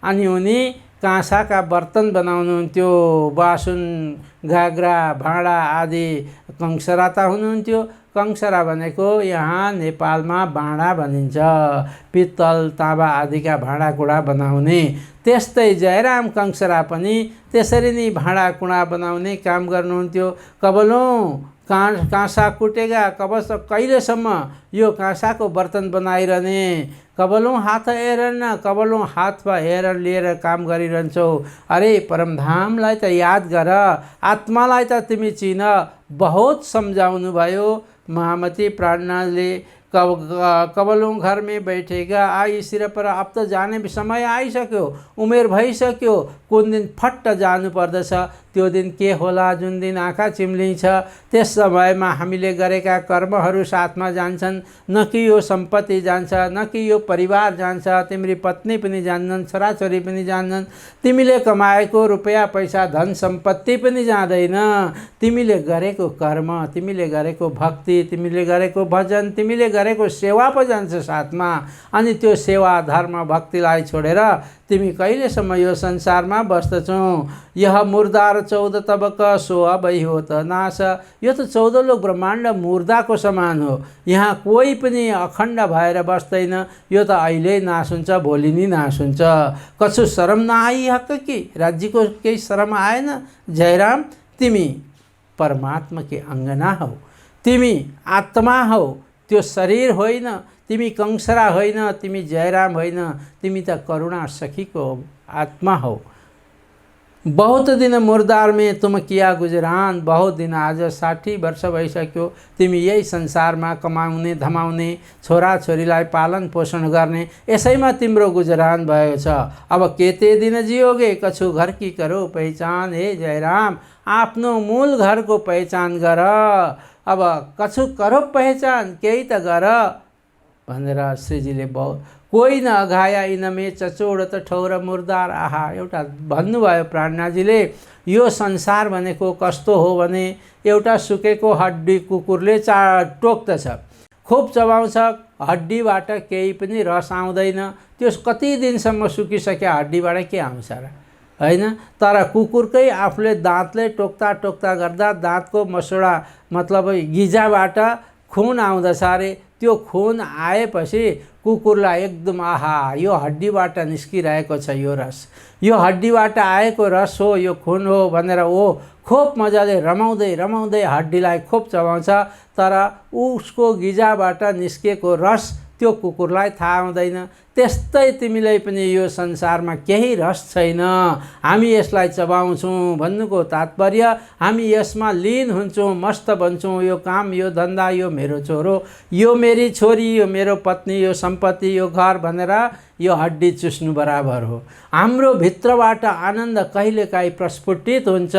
अनि उनी काँसाका बर्तन बनाउनुहुन्थ्यो, बासुन, घाग्रा, भाँडा आदि कंसरा त हुनुहुन्थ्यो। कंसरा भनेको यहाँ नेपालमा भाँडा भनिन्छ, पित्तल ताँबा आदिका भाँडाकुँडा बनाउने। त्यस्तै जयराम कंसरा पनि त्यसरी नै भाँडाकुँडा बनाउने काम गर्नुहुन्थ्यो। कबलों काँसा कुटेगा, कहिलेसम्म यो काँसाको बर्तन बनाइरहने। कबलों हात हेरन्न, कबलों हातमा हेरेर लिएर काम गरिरहन्छौ। अरे परमधामलाई त याद गर, आत्मालाई त तिमी चिन। बहुत सम्झाउनु भयो महामती प्राणनाथले। कबलों घर में बैठेगा, आई सिर पर। अब त जाने समय आइसक्यो, उमेर भइसक्यो। कुन दिन फट्ट जानु पर्दछ। त्यो दिन के होला? जुन दिन आँखा चिम्लिन्छ। त्यस समयमा हामीले गरेका कर्महरू साथमा जान्छन्। न कि यो सम्पत्ति जान्छ, न कि यो परिवार जान्छ। तिम्री पत्नी पनि जान्नन्, छोराछोरी पनि जान्नन्। तिमीले कमाएको रुपैयाँ पैसा धन सम्पत्ति पनि जाँदैन। तिमीले गरेको कर्म, तिमीले गरेको भक्ति, तिमीले गरेको भजन, तिमीले गरेको सेवा पो जान्छ साथमा। अनि त्यो सेवा धर्म भक्तिलाई छोडेर तिमी कहिलेसम्म यो संसारमा बस्दछौ? यह मुर्दार 14 तबक सो अबै हो त नाश। यो त 14 लोक ब्रह्माण्ड मुर्दाको समान हो। यहाँ कोही पनि अखण्ड भएर बस्दैन। यो त अहिले नाश हुन्छ, भोलि नै नाश हुन्छ। कछु शरम नआई हक कि? राज्यको केही शरम आएन? जयराम, तिमी परमात्मा की अंगना हौ, तिमी आत्मा हौ, त्यो शरीर होइन। तिमी कंसरा होइन, तिमी जयराम होइन, तिमी त करुणा सखीको आत्मा हो। बहुत दिन मुर्दार में तुम किया गुजरान। बहुत दिन, आज 60 वर्ष भइसक्यो तिमी यही संसारमा कमाउने धमाउने, छोराछोरीलाई पालन पोषण गर्ने, यसैमा तिम्रो गुजरान भएको छ। अब केते दिन जियोगे? कछु घर की करो पहिचान। हे जयराम, आफ्नो मूल घरको पहिचान गर। अब कछु करो पहिचान, केही त गर भनेर श्रीजीले बहुत कोही न अघाया इनमे चचोडत ठौर मुर्दार। आहा, एउटा भन्नुभयो प्राणनाथजीले। यो संसार भनेको कस्तो हो भने एउटा सुकेको हड्डी कुकुरले टोक्दछ, खुब चबाउँछ, हड्डीबाट केही पनि रस आउँदैन। त्यो कति दिनसम्म सुकिसक्यो हड्डीबाट के आउँछ र, हैन? तर कुकुरकै आफूले दाँतले टोक्दा टोक्दा गर्दा दाँतको मसोडा मतलब गिजाबाट खुन आउँदछ अरे। त्यो खुन आएपछि कुकुरलाई एकदम आहा, यो हड्डीबाट निस्किरहेको छ यो रस, यो हड्डीबाट आएको रस हो, यो खुन हो भनेर खोप मजाले रमाउँदै रमाउँदै हड्डीलाई खोप चबाउँछ। तर उसको गिजाबाट निस्केको रस त्यो कुकुरलाई थाहा हुँदैन। त्यस्तै तिमीलाई पनि यो संसारमा केही रस छैन, हामी यसलाई चबाउँछौँ भन्नुको तात्पर्य हामी यसमा लीन हुन्छौँ, मस्त बन्छौँ। यो काम, यो धन्दा, यो मेरो छोरो, यो मेरी छोरी, यो मेरो पत्नी, यो सम्पत्ति, यो घर भनेर यो हड्डी चुस्नु बराबर हो। हाम्रो भित्रबाट आनन्द कहिलेकाहीँ प्रस्फुटित हुन्छ।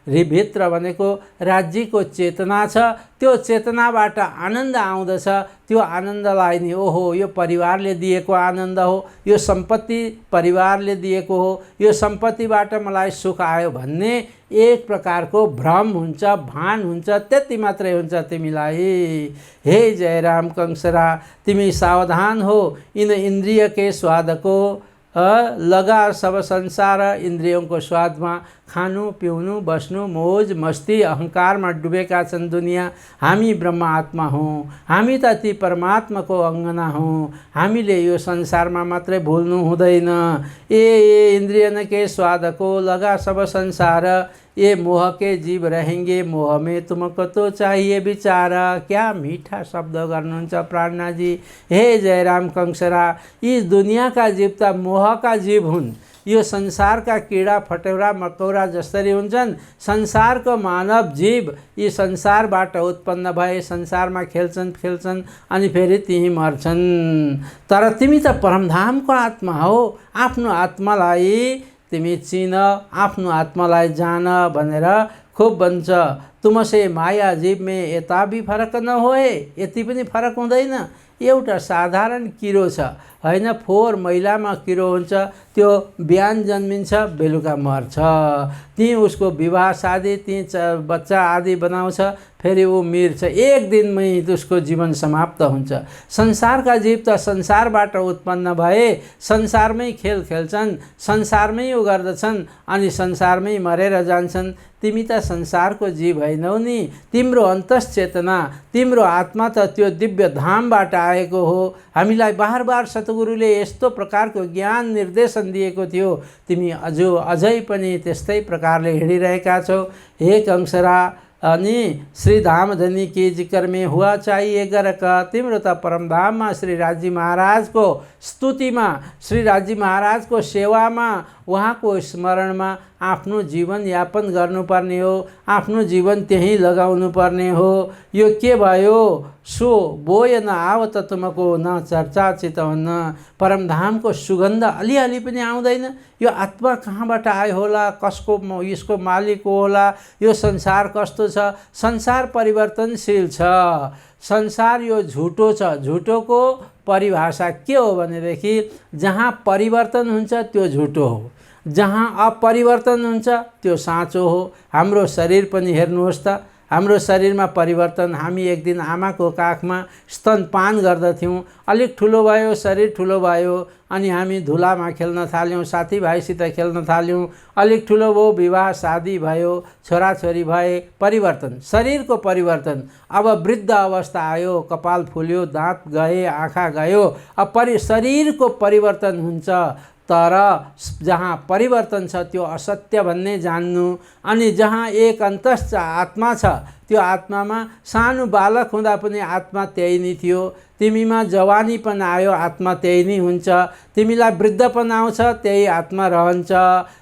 भित्र भनेको राज्यको चेतना छ, त्यो चेतनाबाट आनन्द आउँदछ। त्यो आनन्दलाई नि ओहो, यो परिवारले दिएको आनन्द हो, यो सम्पत्ति परिवारले दिएको हो, यो सम्पत्तिबाट मलाई सुख आयो भन्ने एक प्रकारको भ्रम हुन्छ, भान हुन्छ, त्यति मात्रै हुन्छ तिमीलाई। हे जयराम कंसरा, तिमी सावधान हो। इन इन्द्रिय के स्वाद को लगा सब संसार। इन्द्रियोंको स्वादमा खानु पिउनु बस्नु मौज मस्ती अहङ्कारमा डुबेका छन् दुनिया। हामी ब्रह्म आत्मा हौँ, हामी त ती परमात्माको अङ्गना हौँ। हामीले यो संसारमा मात्रै भुल्नु हुँदैन। ए इन्द्रिय न के स्वाद को लगा सब संसार। ये मोह के जीव रहेंगे, मोह में तुमको तो चाहिए विचार। क्या मीठा शब्द गर्नुहुन्छ प्राणनाथजी। हे जयराम कंसरा, यी दुनियाँका जीव त मोहका जीव हुन्। यो संसारका किरा फटेरा मकौरा जसरी हुन्छन्, संसारको मानव जीव यी संसारबाट उत्पन्न भए, संसारमा खेल्छन् अनि फेरि त्यही मर्छन्। तर तिमी त परमधामको आत्मा हो, आफ्नो आत्मालाई तिमी चिन, आफ्नो आत्मालाई जान भनेर खूब भन्छ। तुमसे माया जीव में यता भी फरक न होए, यति पनि फरक हुँदैन। एउटा साधारण किरो छ हैन, फोहोर मैलामा किरो हुन्छ, त्यो बिहान जन्मिन्छ बेलुका मर्छ, त्यही उसको विवाह शादी त्यही बच्चा आदि बनाउँछ, फेरि ऊ मिर्छ, एक दिनमै उसको जीवन समाप्त हुन्छ। संसारका जीव त संसारबाट उत्पन्न भए, संसारमै खेल खेल्छन्, संसारमै उ गर्दछन् अनि संसारमै मरेर जान्छन्। तिमी त संसारको जीव हैनौ नि, तिम्रो अन्तश्चेतना, तिम्रो आत्मा त त्यो दिव्य धामबाट आएको हो। हामीलाई बार बार सद्गुरुले यस्तो प्रकारको ज्ञान निर्देशन दिएको थियो, तिमी अझै पनि त्यस्तै प्रकारले हिँडिरहेका छौ। हे कंसरा अनि श्रीधाम धनी की जिक्र में हुआ चाहिए गरक, तिम्रो त परमधाममा श्री राजी महाराजको स्तुतिमा, श्री राजी महाराजको सेवामा, उहाँको स्मरणमा आफ्नो जीवन यापन गर्नुपर्ने हो, आफ्नो जीवन त्यही लगाउनु पर्ने हो। यो के भयो, सो बोय न आवत तुमको न चर्चा चितवन, परमधामको सुगन्ध अलिअलि पनि आउँदैन। यो आत्मा कहाँबाट आयो होला, कसको यसको मालिक होला, यो संसार कस्तो छ, संसार परिवर्तनशील छ, संसार यो झुटो छ। झुटोको परिभाषा के हो भनेदेखि जहाँ परिवर्तन हुन्छ त्यो झुटो हो, जहाँ अपरिवर्तन हुन्छ त्यो साँचो हो। हाम्रो शरीर पनि हेर्नुहोस् त, हाम्रो शरीरमा परिवर्तन, हामी एक दिन आमाको काखमा स्तनपान गर्दथ्यौँ, अलिक ठुलो भयो, शरीर ठुलो भयो अनि हामी धुलामा खेल्न थाल्यौँ, साथीभाइसित खेल्न थाल्यौँ, अलिक ठुलो भयो, विवाह शादी भयो, छोराछोरी भए, परिवर्तन, शरीरको परिवर्तन। अब वृद्ध अवस्था आयो, कपाल फुल्यो, दाँत गए, आँखा गयो, अब शरीरको परिवर्तन हुन्छ। तर जहाँ परिवर्तन छ त्यो असत्य भन्ने जान्नु, अनि जहाँ एक अन्तस्थ आत्मा छ त्यो आत्मामा सानो बालक हुँदा पनि आत्मा त्यही नै थियो, तिमीमा जवानीपन आयो आत्मा त्यही नै हुन्छ, तिमीलाई वृद्धपन आउँछ त्यही आत्मा रहन्छ।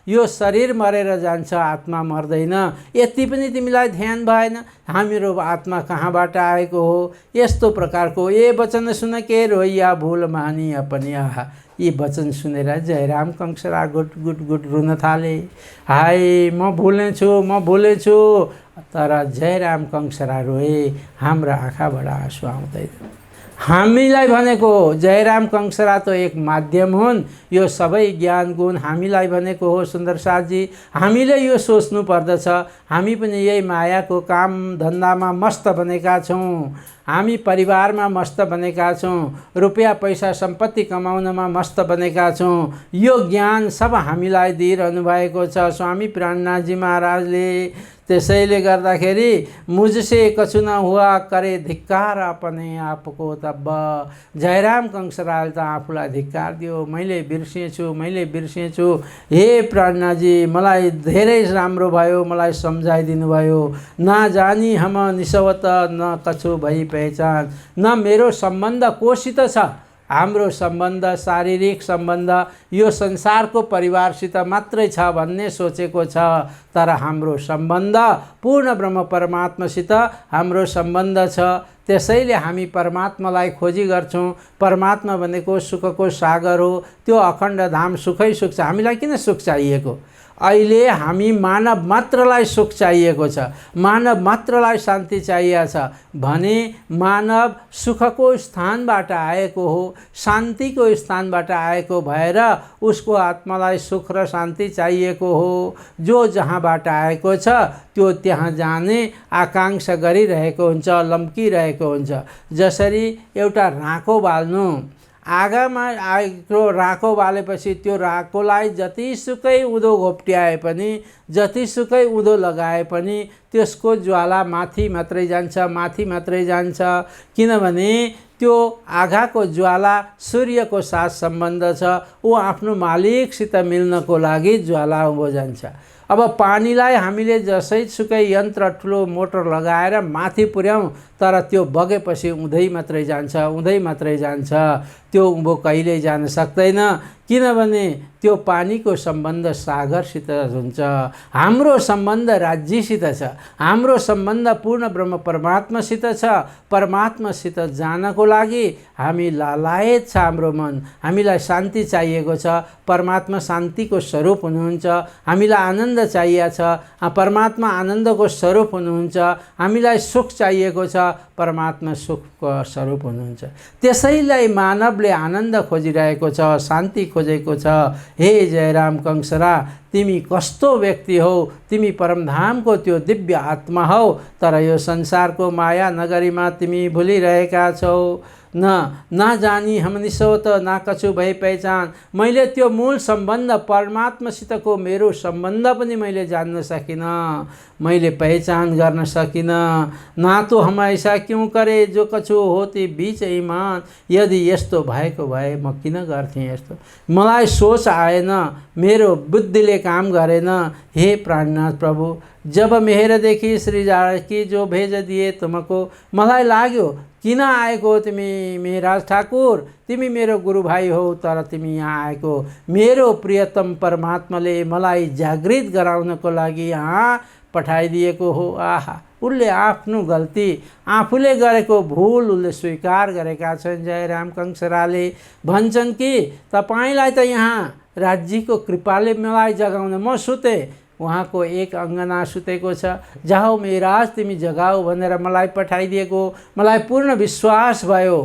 यो शरीर मरेर जान्छ, आत्मा मर्दैन, यति पनि तिमीलाई ध्यान भएन हाम्रो आत्मा कहाँबाट आएको हो। यस्तो प्रकारको ए वचन सुन के रोइया भूल मानी अपनी आहा, यी वचन सुनेर जयराम कंसरा गुट गुट गुट रुन थाले, हाय म भुलेछु। तर जयराम कंसरा रोए, हाम्रो आँखाबाट आँसु आउँदैन। हामीलाई भनेको जयराम कंसरा त एक माध्यम हुन्, यो सबै ज्ञान गुण हामीलाई भनेको हो। सुन्दर साथजी, हामीले यो सोच्नु पर्दछ, हामी पनि यही मायाको काम धन्दामा मस्त बनेका छौँ, हामी परिवारमा मस्त बनेका छौँ, रुपियाँ पैसा सम्पत्ति कमाउनमा मस्त बनेका छौँ। यो ज्ञान सब हामीलाई दिइरहनु भएको छ स्वामी प्राणनाथजी महाराजले। त्यसैले गर्दाखेरि मुझसे कछु न हुआ करे धिक्कार अपने आपको, तब जयराम कंसराले त आफूलाई धिक्कार दियो, मैले बिर्सेछु। हे प्राणनाथजी, मलाई धेरै राम्रो भयो, मलाई सम्झाइदिनु भयो। न जानी हम निसवत न कछु भई पहिचान, न मेरो सम्बन्ध कोसित छ, हाम्रो सम्बन्ध शारीरिक सम्बन्ध यो संसारको परिवारसित मात्रै छ भन्ने सोचेको छ, तर हाम्रो सम्बन्ध पूर्ण ब्रह्म परमात्मासित हाम्रो सम्बन्ध छ। त्यसैले हामी परमात्मालाई खोजी गर्छौँ। परमात्मा भनेको सुखको सागर हो, त्यो अखण्ड धाम सुखै सुख छ। हामीलाई किन सुख चाहिएको? अहिले हामी मानव मात्रलाई सुख चाहिएको छ, मानव मात्रलाई शान्ति चाहिएको छ भने मानव सुखको स्थानबाट आएको हो, शान्तिको स्थानबाट आएको भएर उसको आत्मालाई सुख र शान्ति चाहिएको हो। जो जहाँबाट आएको छ त्यो त्यहाँ जाने आकाङ्क्षा गरिरहेको हुन्छ, लम्किरहेको हुन्छ। जसरी एउटा राँको बाल्नु, आगामा आएको राँको बालेपछि त्यो राँकोलाई जतिसुकै उँधो घोप्ट्याए पनि, जतिसुकै उँधो लगाए पनि त्यसको ज्वाला माथि मात्रै जान्छ, किनभने त्यो आगाको ज्वाला सूर्यको साथ सम्बन्ध छ, ऊ आफ्नो मालिकसित मिल्नको लागि ज्वाला उँभो जान्छ। अब पानीलाई हामीले जसैसुकै यन्त्र ठुलो मोटर लगाएर माथि पुर्याउँ, तर त्यो बगेपछि उँधै मात्रै जान्छ, उँधै मात्रै जान्छ, त्यो उँभो कहिल्यै जान सक्दैन। किनभने त्यो पानीको सम्बन्ध सागरसित हुन्छ। हाम्रो सम्बन्ध राज्यसित छ, हाम्रो सम्बन्ध पूर्ण ब्रह्म परमात्मासित छ। परमात्मासित जानको लागि हामी लालायत छ हाम्रो मन, हामीलाई शान्ति चाहिएको छ। परमात्मा शान्तिको स्वरूप हुनुहुन्छ। हामीलाई आनन्द चाहिएको छ, परमात्मा आनन्दको स्वरूप हुनुहुन्छ। हामीलाई सुख चाहिएको छ, परमात्मा सुखको स्वरूप हुनुहुन्छ। त्यसैलाई मानवले आनन्द खोजिरहेको छ, शान्ति खोजेको छ। हे जयराम कंसरा, तिमी कस्तो व्यक्ति हौ, तिमी परमधामको त्यो दिव्य आत्मा हौ, तर यो संसारको माया नगरीमा तिमी भुलिरहेका छौ। न जानी हम निसोत ना कछु भई पहिचान। मैले त्यो मूल सम्बन्ध परमात्मासितको मेरो सम्बन्ध पनि मैले जान्न सकिनँ, मैले पहिचान गर्न सकिनँ। ना तो हम ऐसा क्यों करे जो कछु होती बीच ईमान। यदि यस्तो भएको भए म किन गर्थेँ यस्तो, मलाई सोच आएन, मेरो बुद्धिले काम गरेन। हे प्राणनाथ प्रभु, जब मेहरदेखि श्री जानकी जो भेज दिए तुमको, मलाई लाग्यो किन आएको तिमी मेहराज ठाकुर, तिमी मेरो गुरुभाइ हौ, तर तिमी यहाँ आएको मेरो प्रियतम परमात्माले मलाई जागृत गराउनको लागि यहाँ पठाइदिएको हो। आहा, उसले आफ्नो गल्ती, आफूले गरेको भुल उसले स्वीकार गरेका छन्। जयराम कंसराले भन्छन् कि तपाईँलाई त यहाँ राज्यको कृपाले मलाई जगाउन, म सुते, उहाँको एक अङ्गना सुतेको छ, जाऊ मेहराज तिमी जगाऊ भनेर मलाई पठाइदिएको। मलाई पूर्ण विश्वास भयो।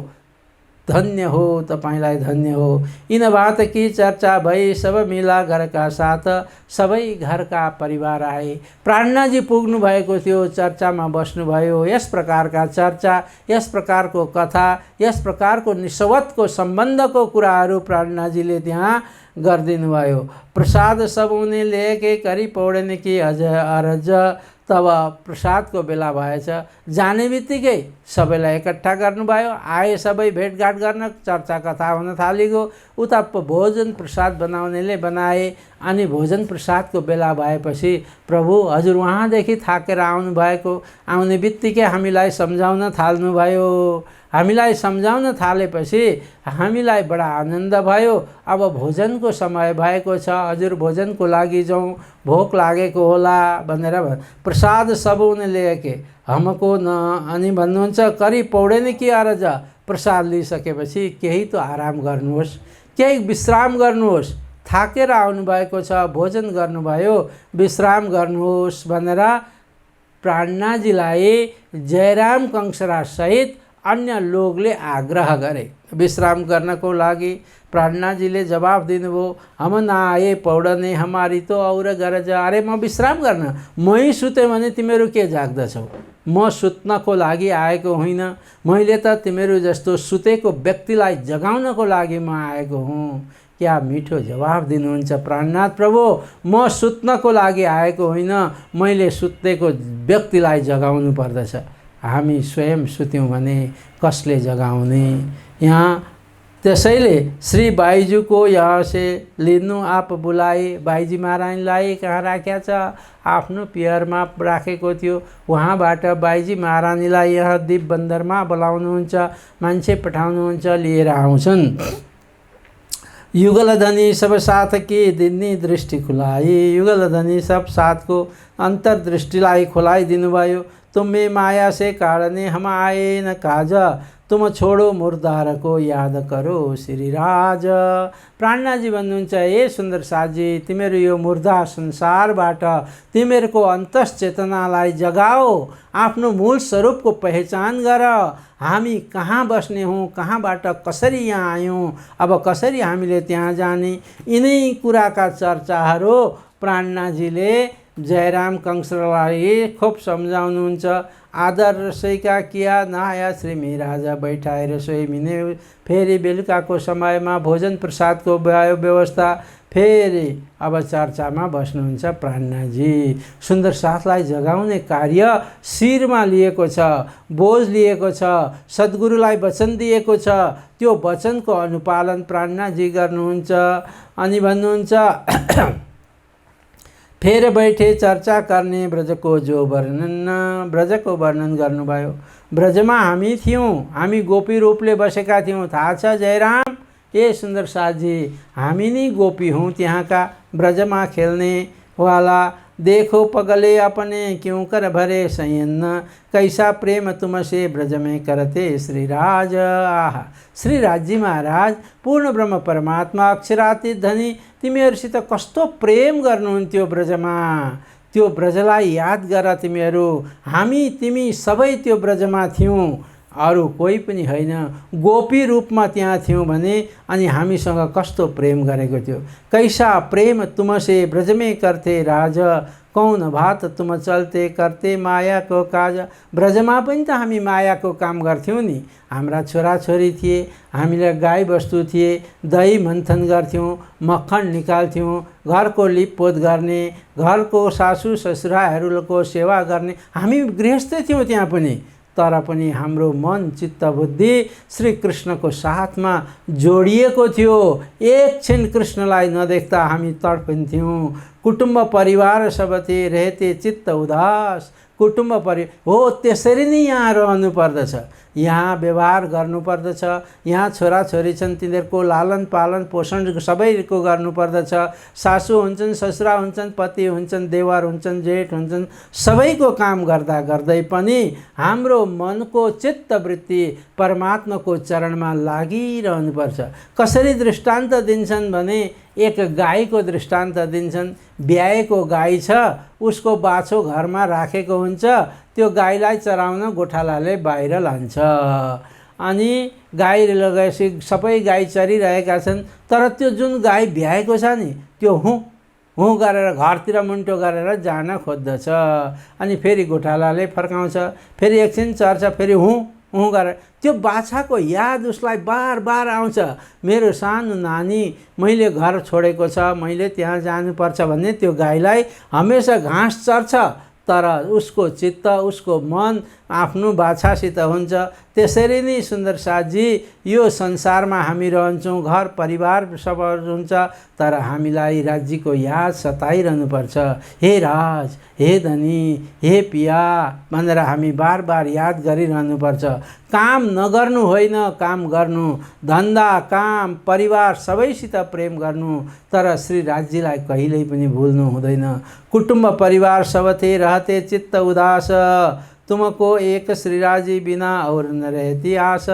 धन्य हो तपाईलाई, धन्य हो। इन बात की चर्चा भई सब मिला घरका साथ, सबै घरका परिवार आए। प्राणनाथजी पुग्नु भएको थियो, चर्चामा बस्नुभयो। यस प्रकारका चर्चा, यस प्रकारको कथा, यस प्रकारको निस्वार्थको सम्बन्धको कुराहरू प्राणनाथजीले त्यहाँ गरिदिनु भयो। प्रसाद सब उनी लेके करी पौडने की अरज। तब प्रसादको बेला भएछ, जाने बित्तिकै सबैलाई एकट्ठा गर्नुभयो। आए सबै भेटघाट गर्न, चर्चा कथा हुन थालेको। उता भोजन प्रसाद बनाउनेले बनाए। अनि भोजन प्रसादको बेला भएपछि प्रभु हजुर वहाँदेखि थाकेर आउनुभएको, आउने बित्तिकै हामीलाई सम्झाउन थाल्नुभयो। हामीलाई सम्झाउन थालेपछि हामीलाई बडा आनन्द भयो। अब भोजनको समय भएको छ, हजुर भोजनको लागि जाउँ, भोक लागेको होला भनेर प्रसाद सब उनले ल्याके हमको न। अनि भन्नुहुन्छ करी पौडेन कि अरज, प्रसाद लिइसकेपछि केही त आराम गर्नुहोस्, केही विश्राम गर्नुहोस्, थाकेर आउनुभएको छ, भोजन गर्नुभयो, विश्राम गर्नुहोस् भनेर प्राणनाथजीलाई जयराम कंसरा सहित अन्य लोगले आग्रह गरे विश्राम गर्नको लागि। प्राणनाथजीले जवाब दिनुभयो, हम न आए पौडने, हमारी तो और गरज। अरे म विश्राम गर्न, मै सुतेँ भने तिमीहरू के जाग्दछौ? म सुत्नको लागि आएको होइन, मैले त तिमीहरू जस्तो सुतेको व्यक्तिलाई जगाउनको लागि म आएको हुँ। क्या मिठो जवाब दिनुहुन्छ प्राणनाथ प्रभु। म सुत्नको लागि आएको होइन, मैले सुतेको व्यक्तिलाई जगाउनु पर्दछ। हामी स्वयं सुत्यौँ भने कसले जगाउने? यहाँ त्यसैले श्री बाईजू को यहाँ से लिनु आप बुलाए। बाईजी महारानीलाई कहाँ राखेको छ? आफ्नो पियरमा राखेको थियो। उहाँबाट बाईजी महारानीलाई यहाँ दीप बन्दरमा बोलाउनुहुन्छ, मान्छे पठाउनुहुन्छ, लिएर आउँछन्। युगलधनी सब साथ की दिनी दृष्टि खुलाई। युगलधनी सब साथको अन्तर्दृष्टिलाई खुलाइदिनु भयो। तुम्हें माया से कारणले हम आए न काज, तुम छोडो मुर्दार को याद करो श्रीराज। प्राणनाथजी भन्नुहुन्छ, हे सुन्दर साथजी, तिमीहरू यो मुर्दा संसारबाट तिमीहरूको अन्तश्चेतनालाई जगाओ, आफ्नो मूल स्वरूपको पहिचान गर। हामी कहाँ बस्ने हौँ, कहाँबाट कसरी यहाँ आयौँ, अब कसरी हामीले त्यहाँ जाने, यिनै कुराका चर्चाहरू प्राणनाथजीले जयराम कंसरालाई खूब सम्झाउनुहुन्छ। आदर रसोईका किया नआया श्री महाराजा बैठाए रसोई मिने। फेरि बेलुकाको समयमा भोजन प्रसादको भयो व्यवस्था। फेरि अब चर्चामा बस्नुहुन्छ प्राणनाथजी। सुन्दर साथलाई जगाउने कार्य शिरमा लिएको छ, बोझ लिएको छ, सद्गुरुलाई वचन दिएको छ। त्यो वचनको अनुपालन प्राणनाथजी गर्नुहुन्छ। अनि भन्नुहुन्छ फेर बैठे चर्चा गर्ने ब्रजको जो वर्णन, ब्रजको वर्णन गर्नुभयो। ब्रजमा हामी थियौँ, हामी गोपी रूपले बसेका थियौँ, थाहा छ जयराम? ए सुन्दर साथजी, हामी नै गोपी हौँ त्यहाँका, ब्रजमा खेल्ने वाला। देखो पगले अपने क्यों कर भरे संयन्न, कैसा प्रेम तुमसे ब्रज में करते श्रीराज। आहा, श्रीराजी महाराज पूर्ण ब्रह्म परमात्मा अक्षरातीत धनी तिमीहरूसित कस्तो प्रेम गर्नुहुन्थ्यो ब्रजमा। त्यो ब्रजलाई याद गर तिमीहरू, हामी तिमी सबै त्यो ब्रजमा थियौँ, अरू कोही पनि होइन, गोपी रूपमा त्यहाँ थियौँ भने अनि हामीसँग कस्तो प्रेम गरेको थियो। कैसा प्रेम तुमसे ब्रज में करते राज, कौन भात तुम चलते करते मायाको काज। ब्रजमा पनि त हामी मायाको काम गर्थ्यौँ नि। हाम्रा छोराछोरी थिए, हामीलाई गाई बस्तु थिए, दही मन्थन गर्थ्यौँ, मक्खन निकाल्थ्यौँ, घरको लिपपोत गर्ने, घरको सासू ससुराहरूको सेवा गर्ने, हामी गृहस्थ थियौँ त्यहाँ पनि। तर पनि हाम्रो मन चित्त बुद्धि श्री कृष्णको साथमा जोडिएको थियो। एक क्षण कृष्णलाई नदेख्दा हामी तडपिन्थ्यौँ। कुटुम्ब परिवार सब थिए, रहते चित्त उदास। कुटुम्ब हो त्यसरी नै यहाँ रहनु पर्दछ, यहाँ व्यवहार गर्नुपर्दछ। यहाँ छोराछोरी छन्, तिनीहरूको लालन पालन पोषण सबैको गर्नुपर्दछ। सासू हुन्छन्, ससुरा हुन्छन्, पति हुन्छन्, देवर हुन्छन्, जेठ हुन्छन्, सबैको काम गर्दा गर्दै पनि हाम्रो मनको चित्तवृत्ति परमात्माको चरणमा लागिरहनुपर्छ। कसरी दृष्टान्त दिन्छन् भने एक गाईको दृष्टान्त दिन्छन्। ब्याएको गाई छ, उसको बाछो घरमा राखेको हुन्छ, त्यो गाईलाई चराउन गोठालाले बाहिर लान्छ। अनि गाई लगाएपछि सबै गाई चरिरहेका छन्, तर त्यो जुन गाई ब्याएको छ नि त्यो हुँ गरेर घरतिर मुन्टो गरेर जान खोज्दछ। अनि फेरि गोठालाले फर्काउँछ, फेरि एकछिन चर्छ, फेरि हुँ गरेर। त्यो बाछाको याद उसलाई बार बार आउँछ, मेरो सानो नानी मैले घर छोडेको छ, मैले त्यहाँ जानुपर्छ भन्ने। त्यो गाईलाई हमेसा घाँस चर्छ, तर उसको चित्त उसको मन आफ्नो बाछासित हुन्छ। त्यसरी नै सुन्दर साथजी यो संसारमा हामी रहन्छौँ, घर परिवार सब हुन्छ, तर हामीलाई राज्यको याद सताइरहनुपर्छ। हे राज, हे धनी, हे पिया भनेर हामी बार बार याद गरिरहनुपर्छ। काम नगर्नु होइन, काम गर्नु, धन्दा काम परिवार सबैसित प्रेम गर्नु, तर श्री राज्यलाई कहिल्यै पनि भुल्नु हुँदैन। कुटुम्ब परिवार सब थे, रहते चित्त उदास, तुमको एक श्रीराजी बिना और न रहती आस।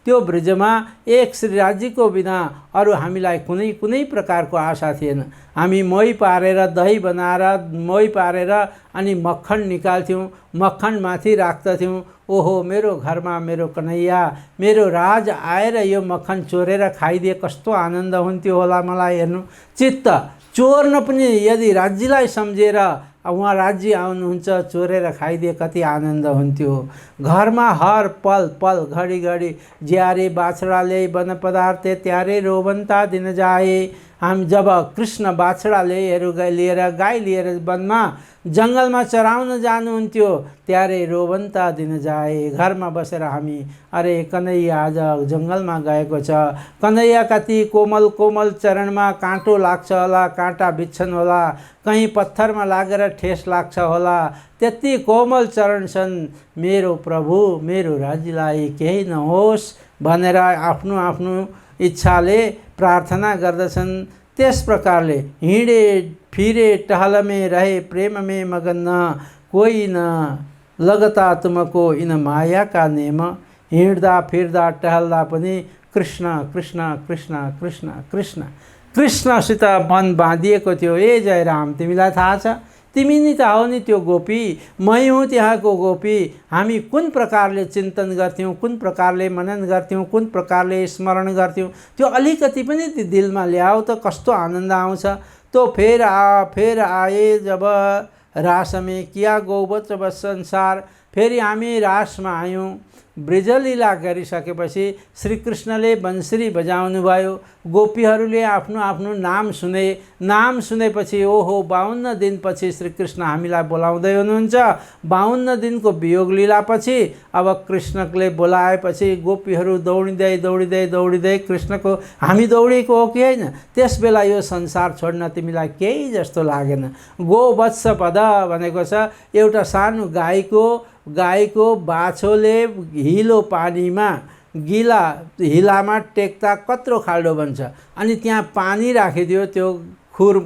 त्यो ब्रजमा एक श्रीराजीको बिना अरू हामीलाई कुनै कुनै प्रकारको आशा थिएन। हामी मोही पारेर दही बनाएर मोही पारेर अनि मक्खन निकाल्थ्यौँ, मक्खन माथि राख्दथ्यौँ। ओहो मेरो घरमा मेरो कन्हैया, मेरो राज आएर यो मक्खन चोरेर खाइदिए कस्तो आनन्द हुन्थ्यो होला मलाई हेर्नु। चित्त चोर्न पनि यदि राज्यलाई सम्झेर उहाँ राज्य आउनुहुन्छ, चोरेर खाइदिए कति आनन्द हुन्थ्यो। घरमा हर पल पल घडी घडी ज्यारे बाछडा ल्याई वन पदार्थ त्यारे रोवन्ता दिन जाए। हम जब कृष्ण बाछडा लिएर गाई लिएर वनमा जङ्गलमा चराउन जानुहुन्थ्यो, त्यारे रोवन्ता दिन जाए। घरमा बसेर हामी अरे कन्हैया आज जङ्गलमा गएको छ, कन्हैया कति कोमल कोमल चरणमा काँटो लाग्छ होला, काँटा बिच्छन् होला, कहीँ पत्थरमा लागेर ठेस लाग्छ होला, त्यति कोमल चरण छन्। मेरो प्रभु मेरो राज्यलाई केही नहोस् भनेर आफ्नो आफ्नो इच्छाले प्रार्थना गर्दछन्। त्यस प्रकारले हिँडे फिरे टहल में रहे प्रेम में मगन, कोही न लगता तुमको इन माया का नेम। हिँड्दा फिर्दा टहल्दा पनि कृष्ण कृष्ण कृष्ण कृष्ण कृष्ण कृष्णसित मन बाँधिएको थियो। ए जयराम, तिमीलाई थाहा छ, तिमी नि त हो नि त्यो गोपी, मै हुँ त्यहाँको गोपी। हामी कुन प्रकारले चिन्तन गर्थ्यौँ, कुन प्रकारले मनन गर्थ्यौँ, कुन प्रकारले स्मरण गर्थ्यौँ, त्यो अलिकति पनि दिलमा ल्याऊ त कस्तो आनन्द आउँछ। तो फिर आए जब रास में किया गोवत्स संसार। फेरि हामी रासमा आयौँ, ब्रजलीला गरिसकेपछि श्रीकृष्णले बन्सरी बजाउनु भयो। गोपीहरूले आफ्नो आफ्नो नाम सुने। नाम सुनेपछि ओहो 52 दिनपछि श्रीकृष्ण हामीलाई बोलाउँदै हुनुहुन्छ। 52 दिनको वियोग लीलापछि अब कृष्णले बोलाएपछि गोपीहरू दौडिँदै दौडिँदै दौडिँदै कृष्णको हामी दौडेको हो कि होइन, त्यस बेला यो संसार छोड्न तिमीलाई केही जस्तो लागेन। गोवत्स पद भनेको छ एउटा सानो गाईको बाछोले हिलो पानीमा गिला हिलामा टेक्दा कत्रो खाल्डो बन्छ, अनि त्यहाँ पानी राखिदियो, त्यो खुर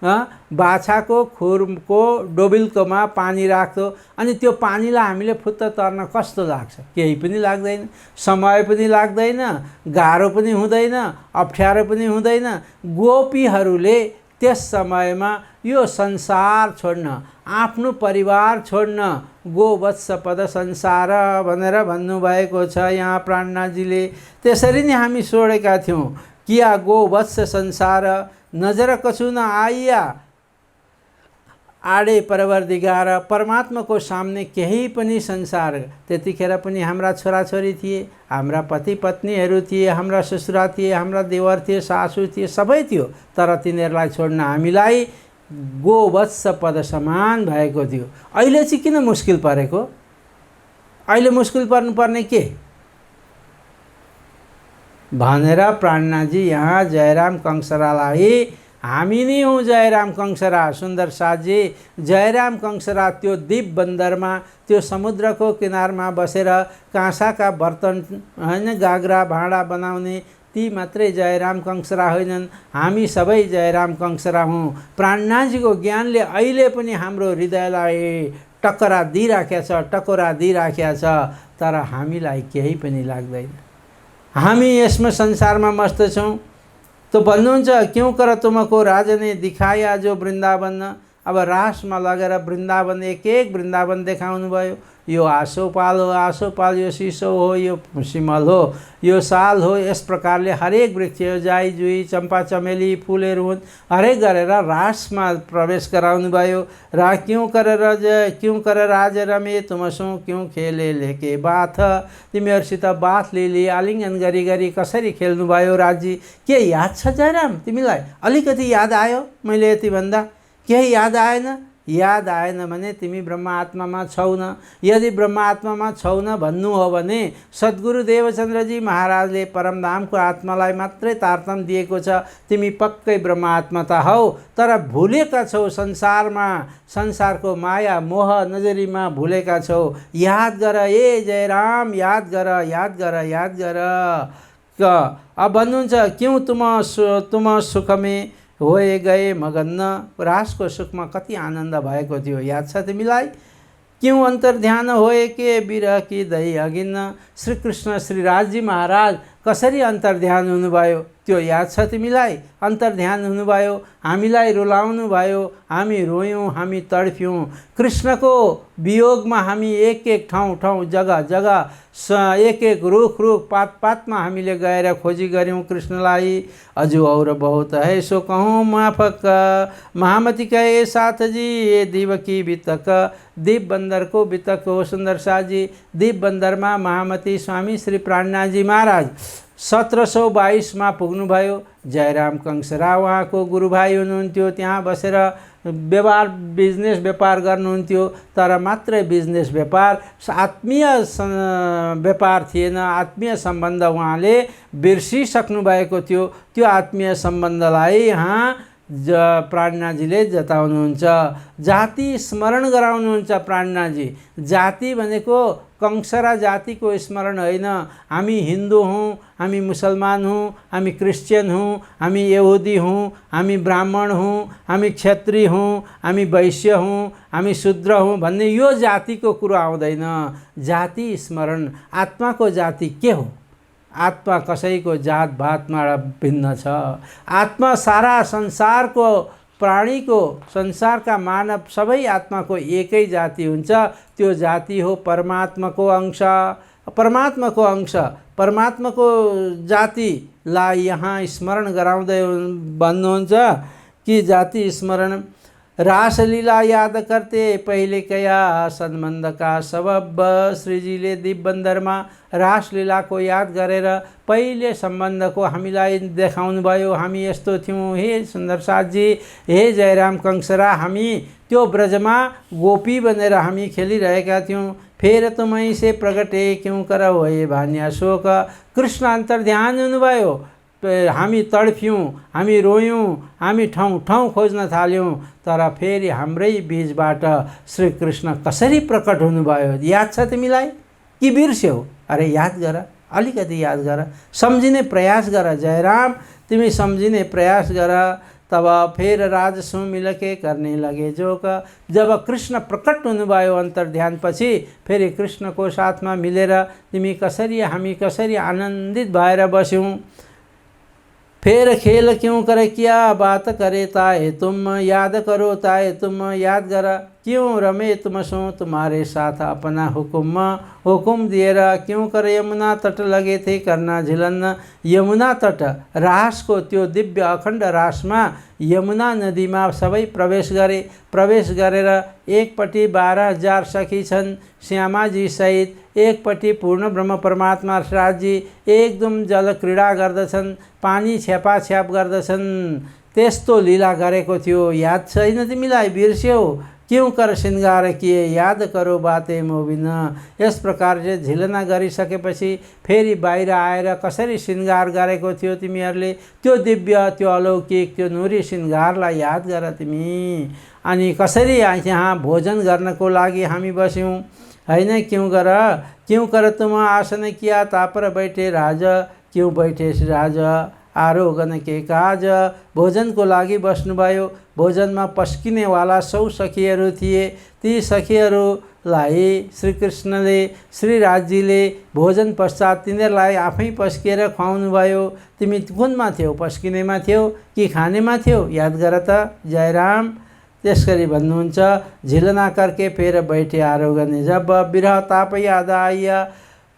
बाछाको खुरको डोबिल्कोमा पानी राख्दो, अनि त्यो पानीलाई हामीले फुत्त तर्न कस्तो लाग्छ? केही पनि लाग्दैन, समय पनि लाग्दैन, गाह्रो पनि हुँदैन, अप्ठ्यारो पनि हुँदैन। गोपीहरूले त्यस समयमा यो संसार छोड्न, आफ्नो परिवार छोड्न गोवत्स पद संसार भनेर भन्नुभएको छ यहाँ प्राणनाथजीले। त्यसरी नै हामी छोडेका थियौँ। किया गोवत्स संसार नजर कछु न आइया आडे परवरदिगार। परमात्माको सामने केही पनि संसार, त्यतिखेर पनि हाम्रा छोराछोरी थिए, हाम्रा पति पत्नीहरू थिए, हाम्रा ससुरा थिए, हाम्रा देवर थिए, सासू थिए, सबै थियो। तर तिनीहरूलाई छोड्न हामीलाई गोवत्स पद समान भएको थियो। अहिले चाहिँ किन मुस्किल परेको? अहिले मुस्किल पर्नुपर्ने के भनेर प्राणनाथजी यहाँ जयराम कंसरालाई, हामी नै हौँ जयराम कंसरा। सुन्दर साथजी, जयराम कंसरा त्यो दीप बन्दरमा, त्यो समुद्रको किनारमा बसेर काँसाका बर्तन होइन, गाग्रा भाँडा बनाउने ती मात्रै जयराम कंसरा होइनन्, हामी सबै जयराम कंसरा हौँ। प्राणनाथजीको ज्ञानले अहिले पनि हाम्रो हृदयलाई टक्करा दिइराखेको छ, तर हामीलाई केही पनि लाग्दैन। हामी यसमा संसारमा मस्त छौँ। तो भन्नुहुन्छ क्यों कर तुमको राज ने दिखाया जो वृन्दावन। अब रासमा लगेर वृन्दावन एक एक वृन्दावन देखाउनु भयो। यो आसोपाल हो, आसोपाल यो सिसो हो, यो सिमल हो, यो साल हो। यस प्रकारले हरेक वृक्ष, जाई जुई चम्पा चमेली फुलहरू हुन्, हरेक गरेर रासमा प्रवेश गराउनु भयो। र क्यों कर राज रमे तुमसो क्यों खेले लेके बाथ। तिमीहरूसित बाथ लिली आलिङ्गन गरी गरी कसरी खेल्नुभयो राजी। के याद छ जयराम तिमीलाई? अलिकति याद आयो मैले यति भन्दा? केही याद आएन? याद आएन भने तिमी ब्रह्म आत्मामा छौ न। यदि ब्रह्म आत्मामा छौ न भन्नु हो भने सद्गुरु देवचन्द्रजी महाराजले परमधामको आत्मालाई मात्रै तारतम्य दिएको छ। तिमी पक्कै ब्रह्म आत्मा त हौ, तर भुलेका छौ संसारमा, संसारको माया मोह नजरीमा भुलेका छौ। याद गर ए जयराम, याद गर, याद गर, याद गर। अब भन्नुहुन्छ क्यों तुम सुखमे होए गए मगन्न। रासको सुखमा कति आनन्द भएको थियो, याद छ तिमीलाई? क्यों अन्तर्ध्यान होए के बिरह कि दही अगिन्न। श्रीकृष्ण श्रीराजजी महाराज कसरी अन्तर्ध्यान हुनुभयो त्यो याद छ तिमीलाई? अन्तर्ध्यान हुनुभयो, हामीलाई रुलाउनु भयो, हामी रोयौँ, हामी तडफ्यौँ। कृष्णको वियोगमा हामी एक एक ठाउँ जग्गा जग्गा एक एक रुख पातमा हामीले गएर खोजी गऱ्यौँ कृष्णलाई। अजु और बहुत है सो कहूँ माफक, महामती कहे साथ जी ये देवकी बितक। दीप बन्दरको बितक हो सुन्दर साथजी। दीप बन्दरमा महामती स्वामी श्री प्राणनाथजी महाराज 1722 पुग्नुभयो। जयराम कंसरा उहाँको गुरुभाइ हुनुहुन्थ्यो। त्यहाँ बसेर बिजनेस व्यापार गर्नुहुन्थ्यो, तर मात्रै बिजनेस व्यापार, आत्मीय व्यापार थिएन। आत्मीय सम्बन्ध उहाँले बिर्सिसक्नु भएको थियो। त्यो आत्मीय सम्बन्धलाई यहाँ प्राणनाथजीले जताउनुहुन्छ। जाति स्मरण गराउनुहुन्छ प्राणनाथजी। जाति भनेको कंसरा जातिको स्मरण होइन। हामी हिन्दू हौँ, हामी मुसलमान हौँ, हामी क्रिस्चियन हौँ, हामी यहुदी हौँ, हामी ब्राह्मण हौँ, हामी क्षत्रिय हौँ, हामी वैश्य हौँ, हामी शूद्र हौँ भन्ने यो जातिको कुरो आउँदैन। जाति स्मरण, आत्माको जाति के हो? आत्मा कसैको जात भातमा भिन्न छ। आत्मा सारा संसारको प्राणीको, संसारका मानव सबै आत्माको एकै जाति हुन्छ। त्यो जाति हो परमात्माको अंश। परमात्माको अंश, परमात्माको जातिलाई यहाँ स्मरण गराउँदै भन्नुहुन्छ कि जाति स्मरण रासलीला याद करते पहिले कया सन्बन्ध का सबब। श्रीजीले दिव्यबन्दरमा रासलीलाको याद गरेर पहिले सम्बन्धको हामीलाई देखाउनु भयो। हामी यस्तो थियौँ हे सुन्दर साथजी, हे जयराम कंसरा, हामी त्यो ब्रजमा गोपी बनेर हामी खेलिरहेका थियौँ। फेर तुमै से प्रगटे क्यों करौ हे भान्या शोक। कृष्ण अन्तर्ध्यान हुनुभयो। हामी तडफ्यौँ, हामी रोयौँ, हामी ठाउँ ठाउँ खोज्न थाल्यौँ, तर फेरि हाम्रै बीचबाट श्रीकृष्ण कसरी प्रकट हुनुभयो याद छ तिमीलाई कि बिर्स्यौ? अरे याद गर, अलिकति याद गर, सम्झिने प्रयास गर जयराम, तिमी सम्झिने प्रयास गर। तब फेर राजसु मिलके करने लगे जोक। जब कृष्ण प्रकट हुनुभयो अन्तर्ध्यानपछि, फेरि कृष्णको साथमा मिलेर तिमी कसरी हामी कसरी आनन्दित भएर बस्यौँ। फेर खेल क्यों करे क्या बात करे ताए तुम, याद करो ताए तुम, याद गर क्यों रमे तुम सो तुम्हारे साथ अपना हुकुम दिएर। क्यों कर यमुना तट लगे थे करना झिलन। यमुना तट रासको त्यो दिव्य अखण्ड रासमा यमुना नदीमा सबै प्रवेश गरेर एकपट्टि 12,000 सखी छन् श्यामाजी सहित, एकपट्टि पूर्ण ब्रह्म परमात्मा राजी एकदम जल क्रीडा गर्दछन्, पानी छ्यापाछ्याप गर्दछन्। त्यस्तो लीला गरेको थियो, याद छैन तिमीलाई? बिर्स्यौ? क्यों कर श्रृंगार किए याद करो बाते मोबिन। यस प्रकारले झिलना गरिसकेपछि फेरि बाहिर आएर कसरी श्रृंगार गरेको थियो तिमीहरूले, त्यो दिव्य, त्यो अलौकिक, त्यो नुरी श्रृंगारलाई याद गर तिमी। अनि कसरी यहाँ भोजन गर्नको लागि हामी बस्यौँ हैन। क्यों कर तुम आसन किया तापर बैठे राज, क्यों बैठे राजा आरोगन के काज। भोजनको लागि बस्नुभयो। भोजनमा पस्किनेवाला 100 सखीहरू थिए। ती सखीहरूलाई श्रीकृष्णले, श्रीराजजीले भोजन पश्चात तिनीहरूलाई आफै पस्किएर खुवाउनु भयो। तिमी कुनमा थियौ? पस्किनेमा थियौ कि खानेमा थियौ? याद गर त जयराम। त्यसरी भन्नुहुन्छ, झिलना करके फेर बैठे आरोगने जब, विरह ताप याद आइया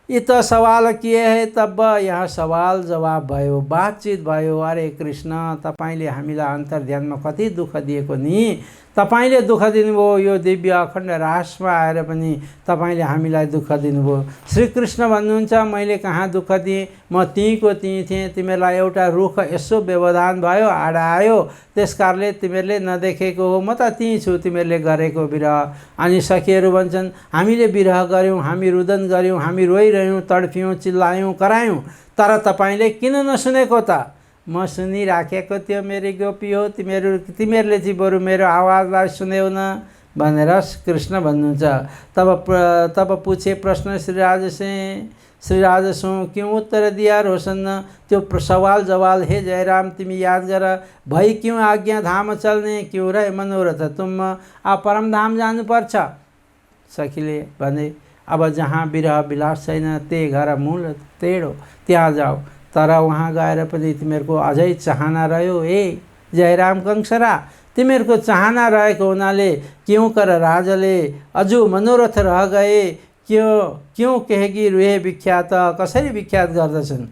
इत सवाल किए है तब। यहाँ सवाल जवाब भयो, बातचित भयो। अरे कृष्ण, तपाईँले हामीलाई अन्तर्ध्यानमा कति दुःख दिएको नि, तपाईँले दुःख दिनुभयो। यो दिव्य अखण्ड रासमा आएर पनि तपाईँले हामीलाई दुःख दिनुभयो। श्रीकृष्ण भन्नुहुन्छ, मैले कहाँ दुःख दिएँ, म त्यहीँको त्यहीँ थिएँ। तिमीहरूलाई एउटा रुख यसो व्यवधान भयो, आडा आयो, त्यस कारणले तिमीहरूले नदेखेको हो। म त त्यहीँ छु तिमीहरूले गरेको विरह। अनि सखीहरू भन्छन्, हामीले विरह गऱ्यौँ, हामी रुदन गऱ्यौँ, हामी रोइरह्यौँ, तडफ्यौँ, चिल्लायौँ, करायौँ, तर तपाईँले किन नसुनेको त? म सुनिराखेको त्यो मेरी गोपी हो, तिमीहरूले चाहिँ बरु मेरो आवाजलाई सुन्यौ न भनेर कृष्ण भन्नुहुन्छ। तब पूछे प्रश्न श्रीराज सो क्यों उत्तर दिया रोशन। त्यो सवाल जवाल, हे जयराम तिमी याद गर, भई क्यों आज्ञा धाम चल्ने, क्यों रहे मनोरथ तुम। अब परमधाम जानुपर्छ। सखीले भने, अब जहाँ विरह विलास छैन त्यही घर मूल तेडो, त्यहाँ जाऊ। तर वहाँ गएर पनि तिमीहरूको अझै चाहना रह्यो। हे जयराम कंसरा, तिमीहरूको चाहना रहेको हुनाले क्यों कर राजले अझु मनोरथ रह गए। क्यों कहेगी रुहे विख्यात, कसरी विख्यात गर्दछन्।